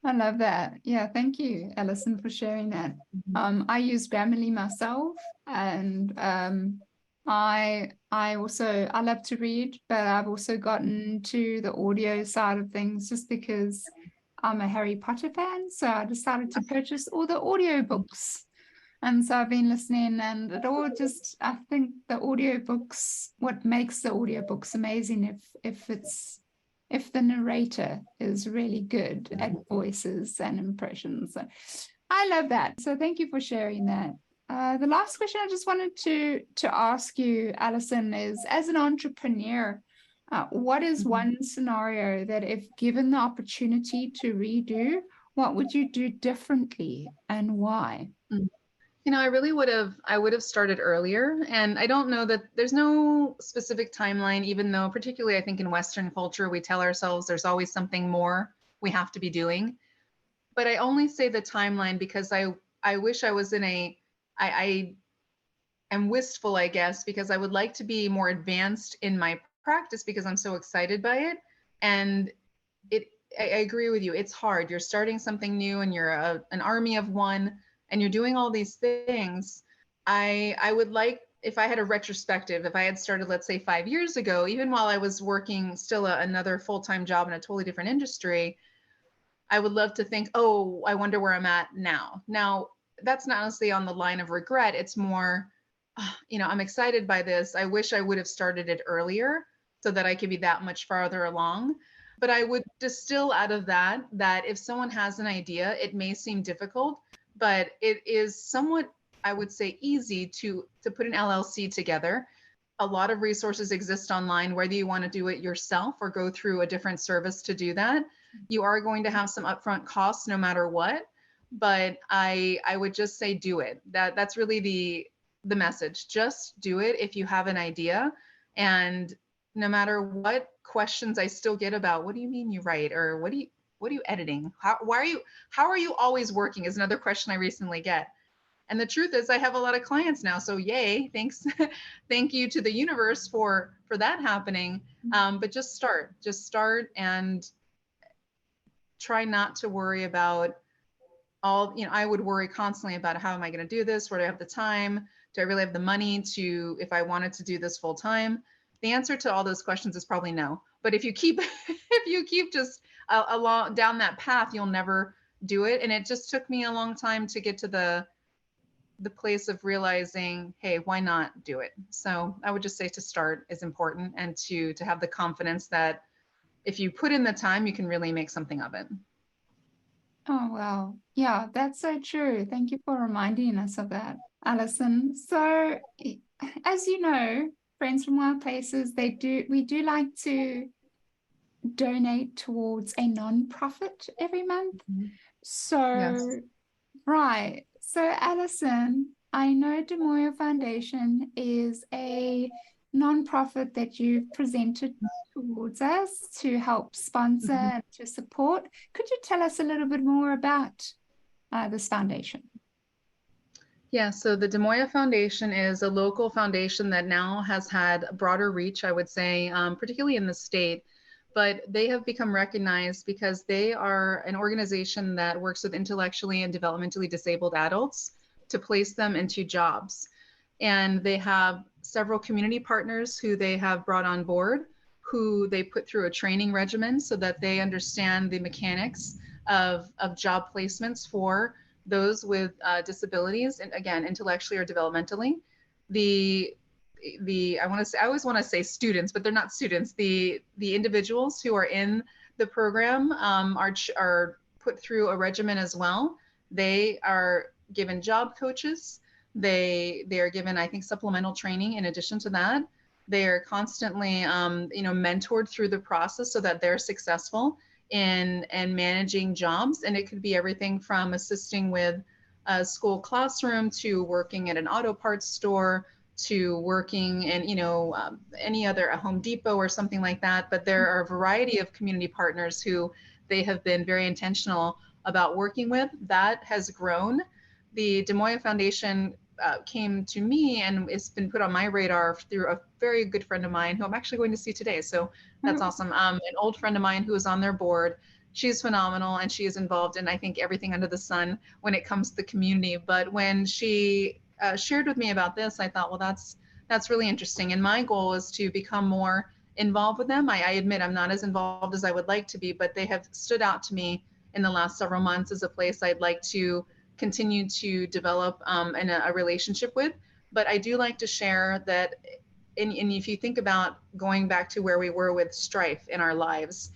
I love that. Yeah, thank you, Allison, for sharing that. I use Grammarly myself, and I love to read, but I've also gotten to the audio side of things just because I'm a Harry Potter fan. So I decided to purchase all the audio books. And so I've been listening, and I think the audiobooks, what makes the audiobooks amazing if the narrator is really good at voices and impressions. So I love that. So thank you for sharing that. The last question I just wanted to ask you, Allison, is as an entrepreneur, what is one scenario that if given the opportunity to redo, what would you do differently and why? I really would have started earlier. And I don't know that there's no specific timeline, even though particularly I think in Western culture, we tell ourselves there's always something more we have to be doing. But I only say the timeline because I wish I was in am wistful, I guess, because I would like to be more advanced in my practice because I'm so excited by it. And I agree with you. It's hard. You're starting something new and you're an army of one and you're doing all these things. I would like, if I had a retrospective, if I had started, let's say 5 years ago, even while I was working still another full-time job in a totally different industry, I would love to think, oh, I wonder where I'm at now. Now, that's not honestly on the line of regret. It's more, I'm excited by this. I wish I would have started it earlier so that I could be that much farther along. But I would distill out of that if someone has an idea, it may seem difficult, but it is somewhat, I would say, easy to put an LLC together. A lot of resources exist online, whether you want to do it yourself or go through a different service to do that. You are going to have some upfront costs no matter what, but I would just say do it. That's really the message. Just do it if you have an idea. And no matter what questions I still get about, what do you mean you write? Or what are you editing? How are you always working is another question I recently get. And the truth is I have a lot of clients now. So yay, thanks. Thank you to the universe for that happening. But just start and try not to worry about I would worry constantly about how am I going to do this? Where do I have the time? Do I really have the money if I wanted to do this full time? The answer to all those questions is probably no. But if you keep just along down that path, you'll never do it. And it just took me a long time to get to the place of realizing, hey, why not do it? So I would just say to start is important, and to have the confidence that if you put in the time, you can really make something of it. Oh, wow. Yeah, that's so true. Thank you for reminding us of that, Allison. So, as you know, Friends from Wild Places, we do like to donate towards a non-profit every month. Mm-hmm. So, Yes. Right. So, Allison, I know the Moya Foundation is a nonprofit that you've presented towards us to help sponsor and to support. Could you tell us a little bit more about this foundation? Yeah, so the Moya Foundation is a local foundation that now has had a broader reach, I would say, particularly in the state. But they have become recognized because they are an organization that works with intellectually and developmentally disabled adults to place them into jobs. And they have several community partners who they have brought on board, who they put through a training regimen so that they understand the mechanics of job placements for those with disabilities, and again, intellectually or developmentally. I always want to say students, but they're not students. The individuals who are in the program are put through a regimen as well. They are given job coaches. They are given, I think, supplemental training in addition to that. They are constantly, mentored through the process so that they're successful in managing jobs. And it could be everything from assisting with a school classroom to working at an auto parts store to working in, any other, a Home Depot or something like that. But there are a variety of community partners who they have been very intentional about working with. That has grown. The Moya Foundation came to me, and it's been put on my radar through a very good friend of mine who I'm actually going to see today. So that's awesome. An old friend of mine who is on their board. She's phenomenal, and she is involved in, I think, everything under the sun when it comes to the community. But when she shared with me about this, I thought, well, that's really interesting. And my goal is to become more involved with them. I admit I'm not as involved as I would like to be, but they have stood out to me in the last several months as a place I'd like to continue to develop a relationship with. But I do like to share that, and if you think about going back to where we were with strife in our lives,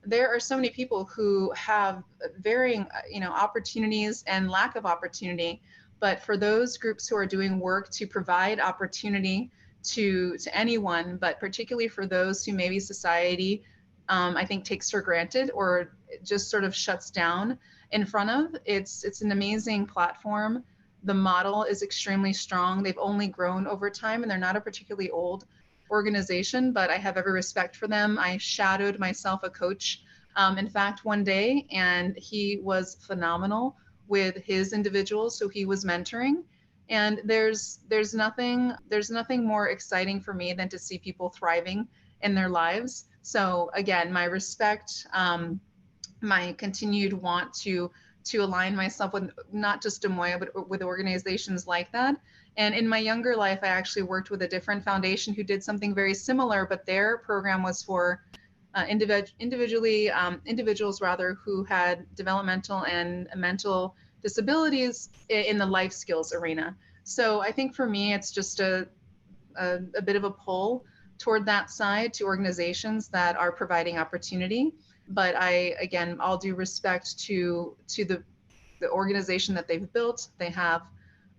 there are so many people who have varying, opportunities and lack of opportunity. But for those groups who are doing work to provide opportunity to anyone, but particularly for those who maybe society, I think, takes for granted or just sort of shuts down in front of, it's an amazing platform. The model is extremely strong. They've only grown over time, and they're not a particularly old organization, but I have every respect for them. I shadowed myself a coach, in fact, one day, and he was phenomenal with his individuals who he was mentoring. And there's nothing more exciting for me than to see people thriving in their lives. So again, my respect, my continued want to align myself with not just Moya, but with organizations like that. And in my younger life, I actually worked with a different foundation who did something very similar, but their program was for individuals rather who had developmental and mental disabilities in the life skills arena. So I think for me, it's just a bit of a pull toward that side to organizations that are providing opportunity. But again, all due respect to the organization that they've built. They have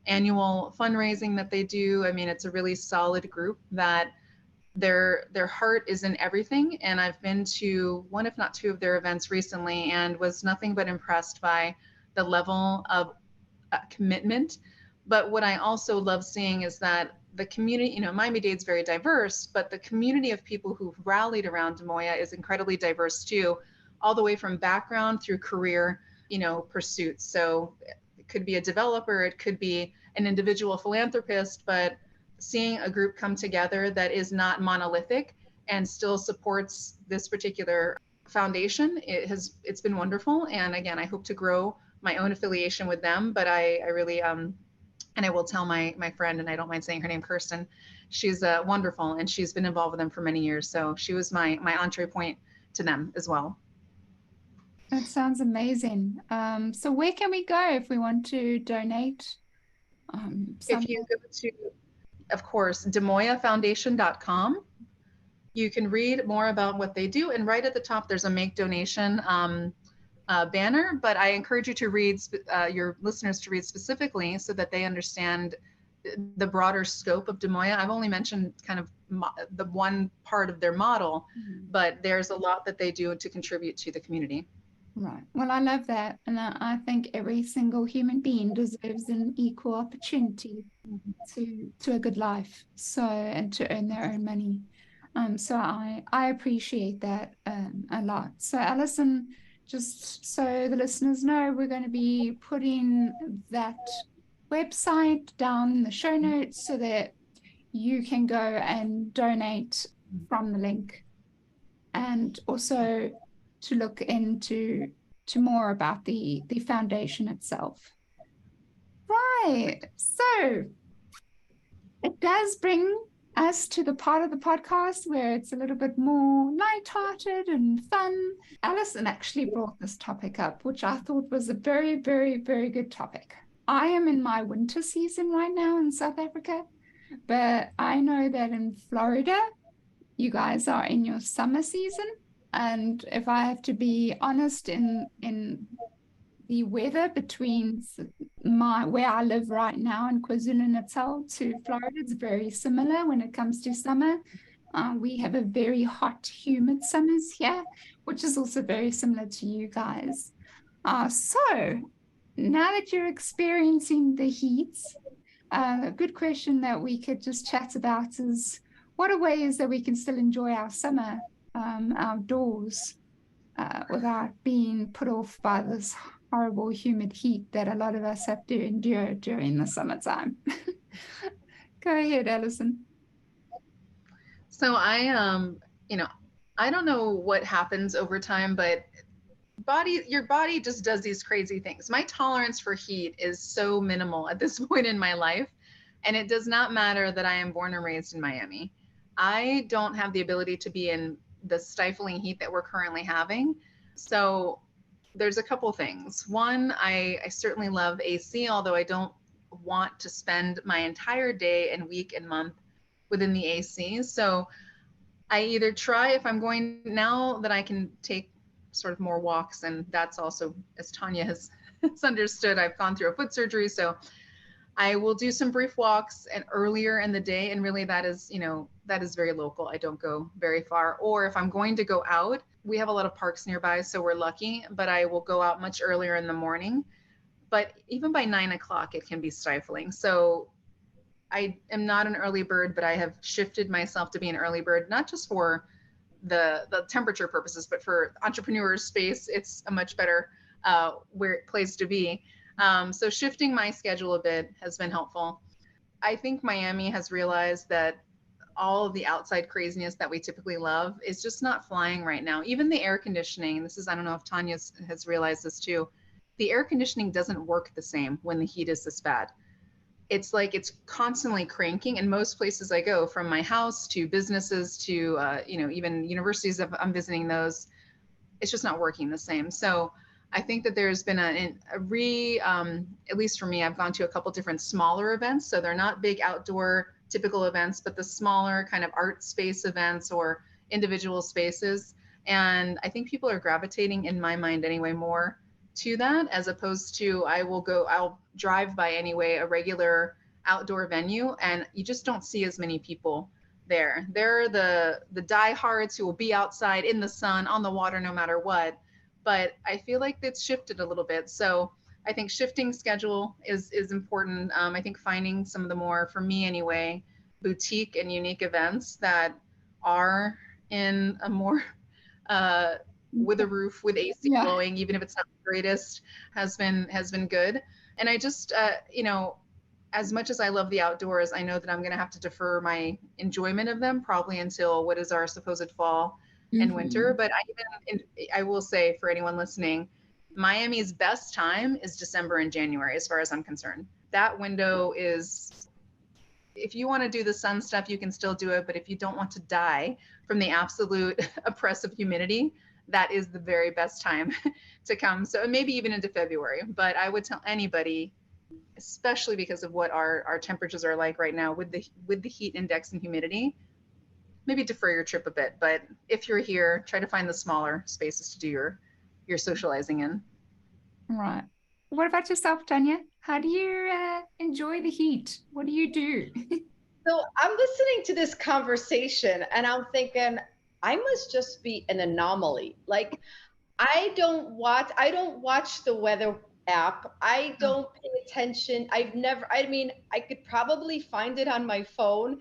annual fundraising that they do. I mean, it's a really solid group that their heart is in everything. And I've been to one, if not two, of their events recently, and was nothing but impressed by the level of commitment. But what I also love seeing is that the community, Miami-Dade's very diverse, but the community of people who've rallied around Moya is incredibly diverse too, all the way from background through career, pursuits. So it could be a developer, it could be an individual philanthropist, but seeing a group come together that is not monolithic and still supports this particular foundation, it's been wonderful. And again, I hope to grow my own affiliation with them, but I really, and I will tell my friend, and I don't mind saying her name, Kirsten, she's wonderful, and she's been involved with them for many years. So she was my entree point to them as well. That sounds amazing. So where can we go if we want to donate? If you go to, of course, demoyafoundation.com, you can read more about what they do. And right at the top, there's a make donation banner, but I encourage you to read, your listeners to read specifically so that they understand the broader scope of Moya. I've only mentioned kind of the one part of their model, but there's a lot that they do to contribute to the community. Right. Well, I love that. And I think every single human being deserves an equal opportunity to a good life. So, and to earn their own money. So I appreciate that a lot. So Allison, just so the listeners know, we're going to be putting that website down in the show notes so that you can go and donate from the link, and also to look into more about the foundation itself. Right. So it does bring us to the part of the podcast where it's a little bit more lighthearted and fun. Allison actually brought this topic up, which I thought was a very, very, very good topic. I am in my winter season right now in South Africa, but I know that in Florida, you guys are in your summer season. And if I have to be honest, in the weather between where I live right now in KwaZulu-Natal to Florida, it's very similar when it comes to summer. We have a very hot, humid summers here, which is also very similar to you guys. So now that you're experiencing the heat, a good question that we could just chat about is, what are ways that we can still enjoy our summer outdoors without being put off by this horrible humid heat that a lot of us have to endure during the summertime? Go ahead, Allison. So I don't know what happens over time, but your body just does these crazy things. My tolerance for heat is so minimal at this point in my life, and it does not matter that I am born and raised in Miami. I don't have the ability to be in the stifling heat that we're currently having. So there's a couple things. One, I certainly love AC, although I don't want to spend my entire day and week and month within the AC. So I either try, if I'm going, now that I can take sort of more walks, and that's also, as Tanya has understood, I've gone through a foot surgery. So I will do some brief walks and earlier in the day. And really that is very local. I don't go very far. Or if I'm going to go out, we have a lot of parks nearby, so we're lucky, but I will go out much earlier in the morning. But even by 9 o'clock, it can be stifling. So I am not an early bird, but I have shifted myself to be an early bird, not just for the temperature purposes, but for entrepreneurs space, it's a much better place to be. So shifting my schedule a bit has been helpful. I think Miami has realized that all of the outside craziness that we typically love is just not flying right now. Even the air conditioning, this is, I don't know if Tanya has realized this too, the air conditioning doesn't work the same when the heat is this bad. It's like it's constantly cranking. And most places I go, from my house to businesses to, even universities, if I'm visiting those, it's just not working the same. So I think that there's been at least for me, I've gone to a couple different smaller events. So they're not big outdoor typical events, but the smaller kind of art space events or individual spaces. And I think people are gravitating, in my mind anyway, more to that, as opposed to I'll drive by anyway, a regular outdoor venue, and you just don't see as many people there. They're the diehards who will be outside in the sun, on the water, no matter what. But I feel like it's shifted a little bit. So I think shifting schedule is important. I think finding some of the more, for me anyway, boutique and unique events that are in a more with a roof, with AC blowing, even if it's not the greatest, has been good. And I just as much as I love the outdoors, I know that I'm going to have to defer my enjoyment of them probably until what is our supposed fall and winter. But I will say, for anyone listening, Miami's best time is December and January, as far as I'm concerned. That window is, if you want to do the sun stuff, you can still do it. But if you don't want to die from the absolute oppressive humidity, that is the very best time to come. So maybe even into February. But I would tell anybody, especially because of what our temperatures are like right now with the heat index and humidity, maybe defer your trip a bit. But if you're here, try to find the smaller spaces to do your socializing in. Right. What about yourself, Tanya? How do you enjoy the heat? What do you do? So I'm listening to this conversation and I'm thinking, I must just be an anomaly. Like, I don't watch the weather app. I don't pay attention. I could probably find it on my phone,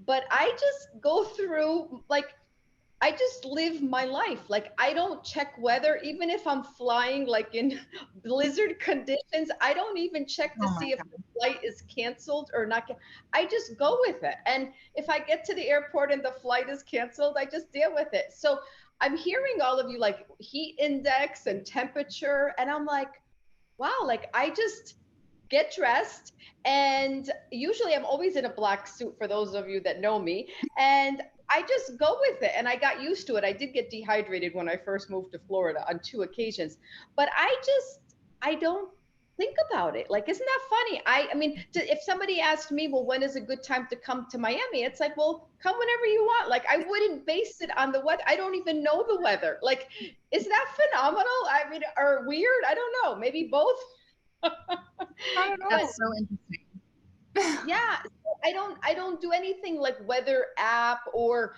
but I just go through, like, I just live my life. Like, I don't check weather, even if I'm flying like in blizzard conditions. I don't even check to see if the flight is canceled or not. I just go with it. And if I get to the airport and the flight is canceled, I just deal with it. So I'm hearing all of you like heat index and temperature, and I'm like, wow, like I just get dressed, and usually I'm always in a black suit, for those of you that know me, and I just go with it, and I got used to it. I did get dehydrated when I first moved to Florida on 2 occasions, but I don't think about it. Like, isn't that funny? I mean, if somebody asked me, well, when is a good time to come to Miami? It's like, well, come whenever you want. Like, I wouldn't base it on the weather. I don't even know the weather. Like, is that phenomenal? I mean, or weird? I don't know. Maybe both. I don't know. That's so interesting. Yeah, I don't do anything like weather app, or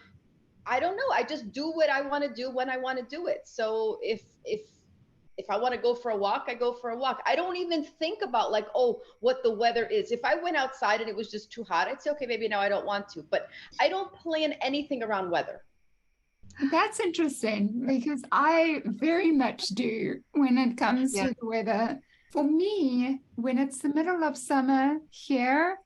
I don't know. I just do what I want to do when I want to do it. So if I want to go for a walk, I go for a walk. I don't even think about like, oh, what the weather is. If I went outside and it was just too hot, I'd say, okay, maybe now I don't want to. But I don't plan anything around weather. That's interesting, because I very much do when it comes to the weather. For me, when it's the middle of summer here,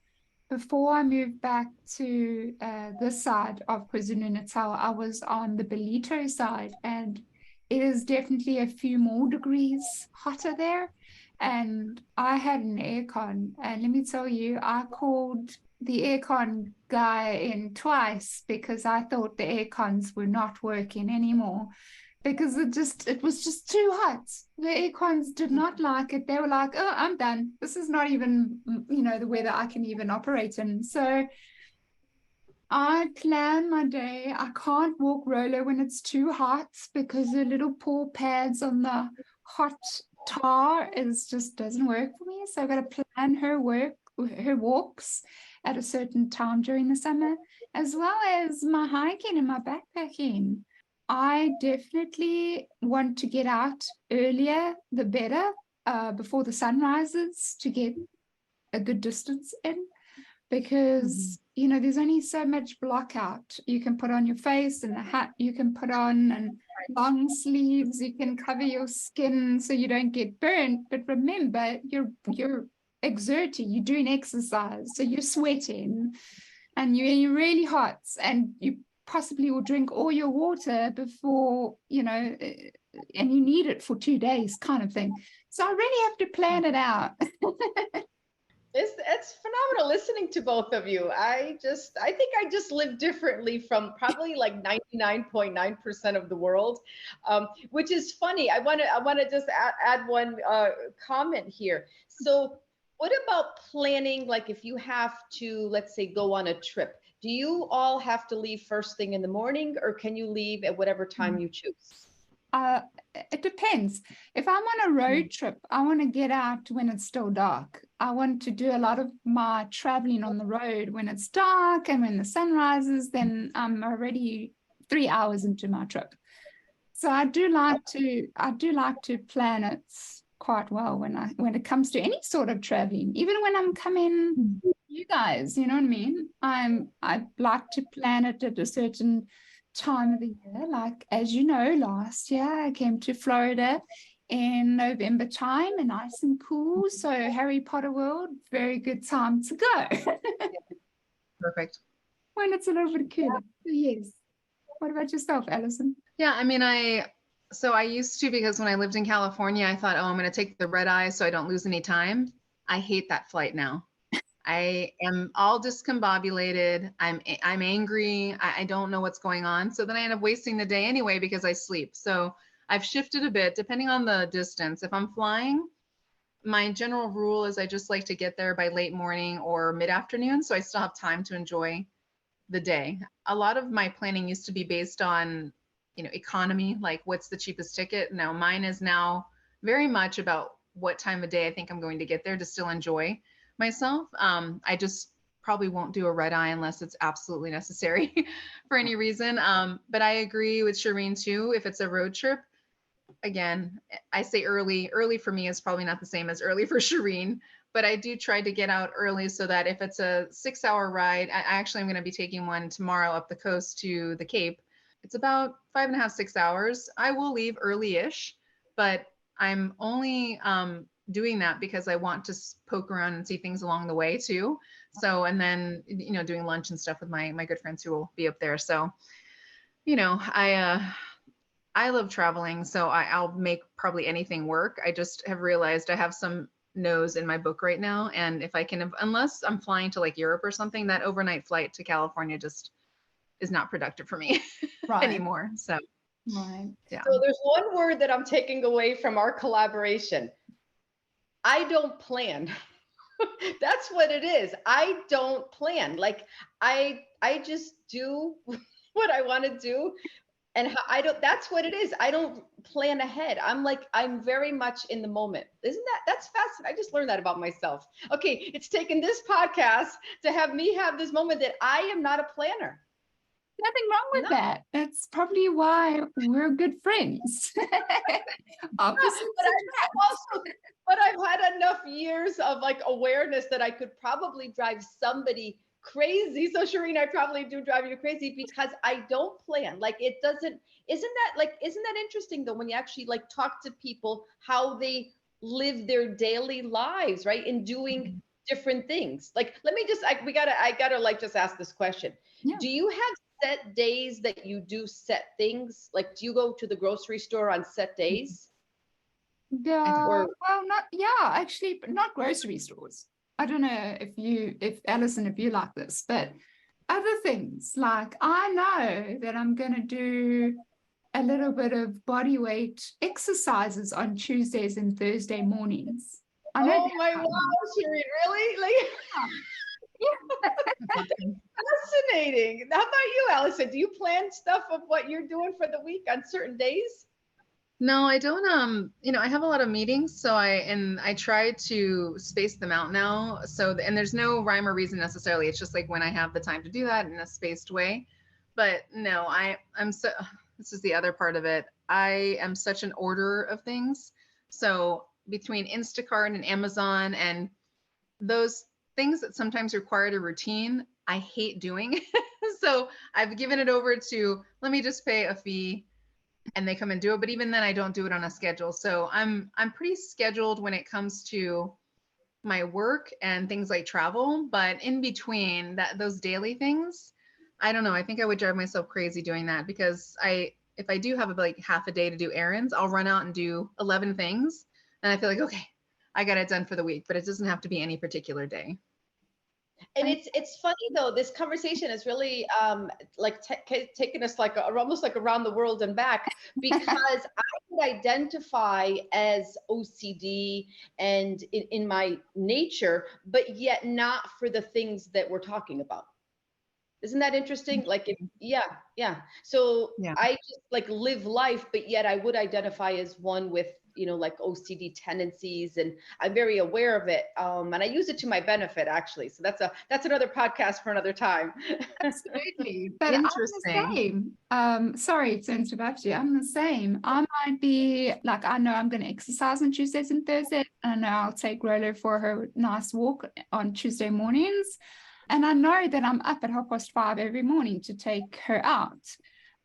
before I moved back to this side of KwaZulu-Natal, I was on the Belito side, and it is definitely a few more degrees hotter there. And I had an aircon, and let me tell you, I called the aircon guy in twice because I thought the aircons were not working anymore, because it was just too hot. The aircons did not like it. They were like, oh, I'm done. This is not even, the weather I can even operate in. So I plan my day. I can't walk roller when it's too hot, because the little paw pads on the hot tar just doesn't work for me. So I've got to plan her walks at a certain time during the summer, as well as my hiking and my backpacking. I definitely want to get out earlier, the better, before the sun rises, to get a good distance in, because, there's only so much block out you can put on your face and the hat you can put on. And long sleeves. You can cover your skin so you don't get burnt. But remember, you're exerting, you're doing exercise, so you're sweating, and you're really hot, and you possibly will drink all your water before, and you need it for 2 days, kind of thing. So I really have to plan it out. It's phenomenal listening to both of you. I think I just live differently from probably like 99.9% of the world, which is funny. I want to just add one comment here. So what about planning? Like if you have to, let's say, go on a trip, do you all have to leave first thing in the morning, or can you leave at whatever time you choose? It depends. If I'm on a road trip, I want to get out when it's still dark. I want to do a lot of my traveling on the road when it's dark, and when the sun rises, then I'm already 3 hours into my trip. So I do like to plan it quite well when it comes to any sort of traveling. Even when I'm coming, you guys, you know what I mean? I like to plan it at a certain time of the year. Like, as you know, last year I came to Florida in November time, and nice and cool. So Harry Potter World, very good time to go. Perfect. When it's a little bit cooler. So yes. What about yourself, Allison? Yeah, I mean, I used to, because when I lived in California, I thought, oh, I'm going to take the red eye so I don't lose any time. I hate that flight now. I am all discombobulated. I'm angry. I don't know what's going on. So then I end up wasting the day anyway because I sleep. So I've shifted a bit depending on the distance. If I'm flying, my general rule is I just like to get there by late morning or mid-afternoon, so I still have time to enjoy the day. A lot of my planning used to be based on, economy, like what's the cheapest ticket. Now mine is now very much about what time of day I think I'm going to get there to still enjoy myself. I just probably won't do a red eye unless it's absolutely necessary for any reason. But I agree with Shireen too. If it's a road trip, again, I say early. Early for me is probably not the same as early for Shireen, but I do try to get out early so that if it's a 6-hour ride, I actually am going to be taking one tomorrow up the coast to the Cape. It's about 5.5, 6 hours. I will leave early-ish, but I'm only doing that because I want to poke around and see things along the way too. So, and then, doing lunch and stuff with my good friends who will be up there. So, I love traveling, so I'll make probably anything work. I just have realized I have some no's in my book right now. And if I can, unless I'm flying to like Europe or something, that overnight flight to California just is not productive for me anymore. So, right. Yeah. So there's one word that I'm taking away from our collaboration. I don't plan. That's what it is. I don't plan. Like I just do what I want to do. And that's what it is. I don't plan ahead. I'm very much in the moment. That's fascinating. I just learned that about myself. Okay. It's taken this podcast to have me have this moment that I am not a planner. Nothing wrong with that. That's probably why we're good friends. But I've had enough years of like awareness that I could probably drive somebody crazy. So Shireen, I probably do drive you crazy because I don't plan. Like isn't that interesting though, when you actually like talk to people, how they live their daily lives, right? In doing different things. Like, I gotta like just ask this question. Yeah. Do you have set days that you do set things? Like, do you go to the grocery store on set days? Yeah, actually, not grocery stores. I don't know if Allison, if you like this, but other things, like I know that I'm going to do a little bit of body weight exercises on Tuesdays and Thursday mornings. Oh my wow, Shireen, really? Like, yeah. Fascinating. How about you, Allison? Do you plan stuff of what you're doing for the week on certain days? No, I don't. I have a lot of meetings, so I try to space them out now. So, and there's no rhyme or reason necessarily. It's just like when I have the time to do that in a spaced way. But no, this is the other part of it. I am such an orderer of things. So between Instacart and Amazon and those things that sometimes required a routine, I hate doing. So I've given it over to, let me just pay a fee and they come and do it. But even then I don't do it on a schedule. So I'm pretty scheduled when it comes to my work and things like travel, but in between those daily things, I don't know. I think I would drive myself crazy doing that, because if I do have like half a day to do errands, I'll run out and do 11 things. And I feel like, okay, I got it done for the week, but it doesn't have to be any particular day. And it's funny though, this conversation is really like taking us like almost like around the world and back, because I would identify as OCD and in my nature, but yet not for the things that we're talking about. Isn't that interesting? Like, yeah. So Yeah. I just like live life, but yet I would identify as one with, like OCD tendencies, and I'm very aware of it. And I use it to my benefit, actually. So that's another podcast for another time. Absolutely. But Interesting. I'm the same. Sorry to interrupt you. I'm the same. I might be like, I know I'm going to exercise on Tuesdays and Thursdays. And I know I'll take Rolo for her nice walk on Tuesday mornings. And I know that I'm up at 5:30 every morning to take her out.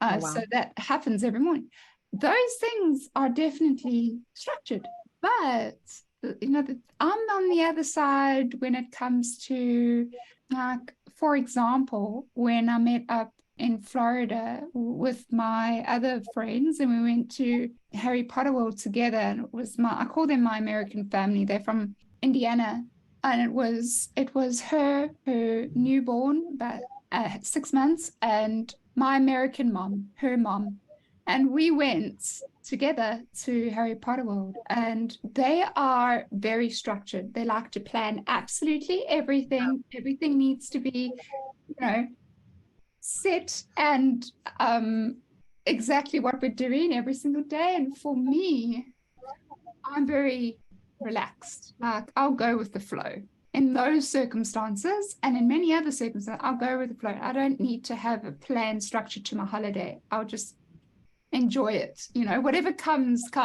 Oh, wow. So that happens every morning. Those things are definitely structured. But, I'm on the other side when it comes to, like, for example, when I met up in Florida with my other friends and we went to Harry Potter World together. And it was I call them my American family. They're from Indiana. And it was her newborn, about 6 months, and my American mom, her mom. And we went together to Harry Potter World, and they are very structured. They like to plan absolutely everything. Everything needs to be, set and exactly what we're doing every single day. And for me, I'm very relaxed. Like, I'll go with the flow in those circumstances, and in many other circumstances, I'll go with the flow. I don't need to have a plan structure to my holiday. I'll just enjoy it. Whatever comes. So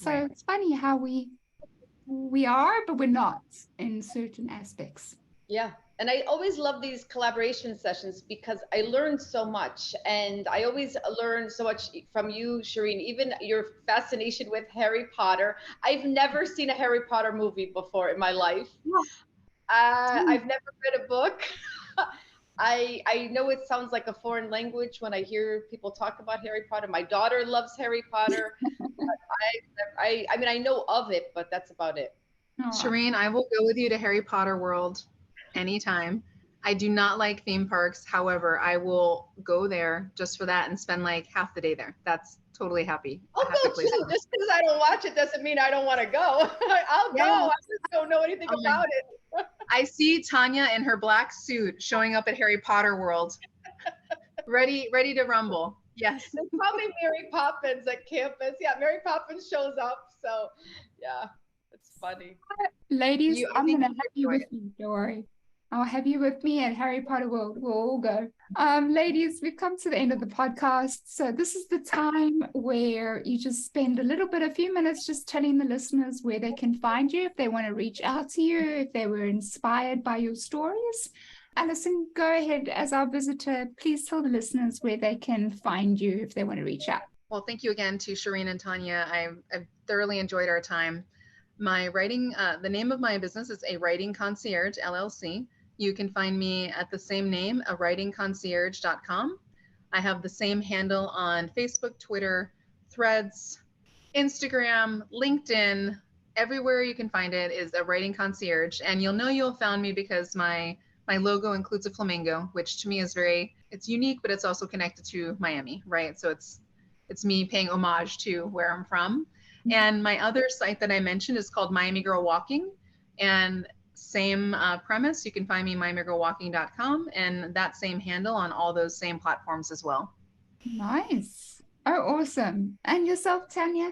Right. It's funny how we are, but we're not in certain aspects. Yeah. And I always love these collaboration sessions because I learned so much, and I always learn so much from you, Shireen, even your fascination with Harry Potter. I've never seen a Harry Potter movie before in my life. I've never read a book. I know it sounds like a foreign language when I hear people talk about Harry Potter. My daughter loves Harry Potter. I mean, I know of it, but that's about it. Shireen, I will go with you to Harry Potter World anytime. I do not like theme parks. However, I will go there just for that and spend like half the day there. That's totally happy. I'll go too. Just because I don't watch it doesn't mean I don't want to go. I'll go. I just don't know anything about it. I see Tanya in her black suit showing up at Harry Potter World, ready to rumble. Yes. There's probably Mary Poppins at campus. Yeah, Mary Poppins shows up. So, yeah, it's funny. Ladies, I'm going to have you with me. Don't worry. I'll have you with me at Harry Potter World. We'll all go. Ladies, we've come to the end of the podcast. So this is the time where you just spend a few minutes just telling the listeners where they can find you, if they want to reach out to you, if they were inspired by your stories. Allison, go ahead as our visitor. Please tell the listeners where they can find you if they want to reach out. Well, thank you again to Shireen and Tanya. I've thoroughly enjoyed our time. My writing, the name of my business is A Writing Concierge, LLC. You can find me at the same name, awritingconcierge.com. I have the same handle on Facebook, Twitter, Threads, Instagram, LinkedIn. Everywhere you can find it is A Writing Concierge. And you'll know you'll found me because my logo includes a flamingo, which to me is it's unique, but it's also connected to Miami, right? So it's me paying homage to where I'm from. And my other site that I mentioned is called Miami Girl Walking. And same premise, you can find me miamigirlwalking.com, and that same handle on all those same platforms as well. Nice. Oh, awesome. And yourself, Tanya?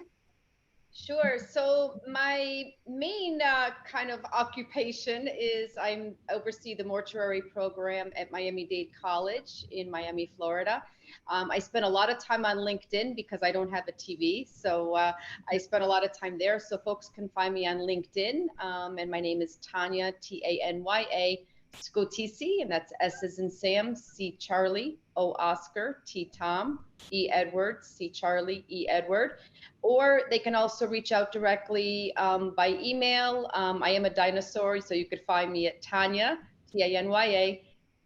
Sure. So my main kind of occupation is I oversee the mortuary program at Miami-Dade College in Miami, Florida. I spend a lot of time on LinkedIn because I don't have a TV. So I spend a lot of time there. So folks can find me on LinkedIn. And my name is Tanya, Tanya, Scotisi, and that's S as in Sam, C Charlie, O Oscar, T Tom, E Edward, C Charlie, E Edward. Or they can also reach out directly by email. I am a dinosaur, so you could find me at Tanya, Tanya,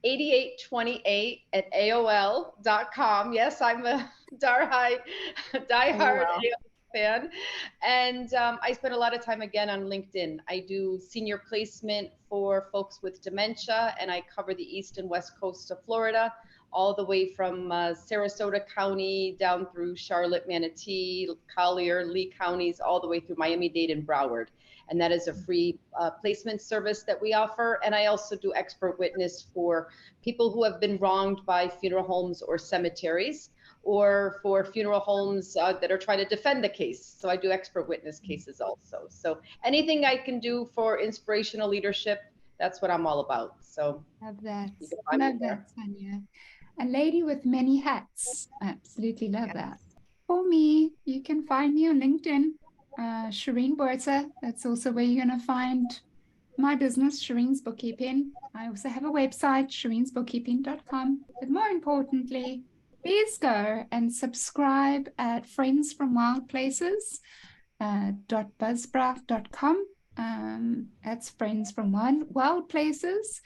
8828 at AOL.com. Yes, I'm a diehard AOL fan. And I spend a lot of time again on LinkedIn. I do senior placement for folks with dementia, and I cover the east and west coast of Florida, all the way from Sarasota County down through Charlotte, Manatee, Collier, Lee counties, all the way through Miami-Dade and Broward. And that is a free placement service that we offer. And I also do expert witness for people who have been wronged by funeral homes or cemeteries, or for funeral homes that are trying to defend the case. So I do expert witness cases also. So anything I can do for inspirational leadership, that's what I'm all about. So love that. Love that, Tanya. A lady with many hats. I absolutely love that. For me, you can find me on LinkedIn, Shireen Buerta. That's also where you're going to find my business, Shireen's Bookkeeping. I also have a website, shireensbookkeeping.com. But more importantly, please go and subscribe at Friends from Wild Places .buzzsprout.com. That's Friends from Wild Places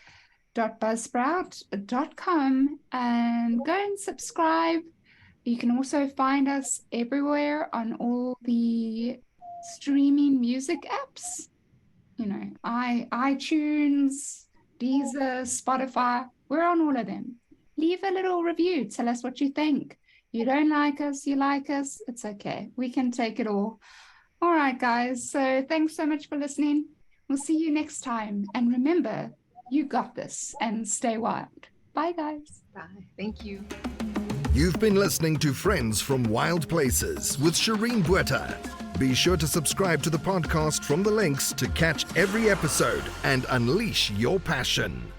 .buzzsprout.com, and go and subscribe. You can also find us everywhere on all the streaming music apps. You know, iTunes, Deezer, Spotify. We're on all of them. Leave a little review. Tell us what you think. You don't like us, you like us. It's okay. We can take it all. All right, guys. So thanks so much for listening. We'll see you next time. And remember, you got this, and stay wild. Bye, guys. Bye. Thank you. You've been listening to Friends from Wild Places with Shireen Buerta. Be sure to subscribe to the podcast from the links to catch every episode and unleash your passion.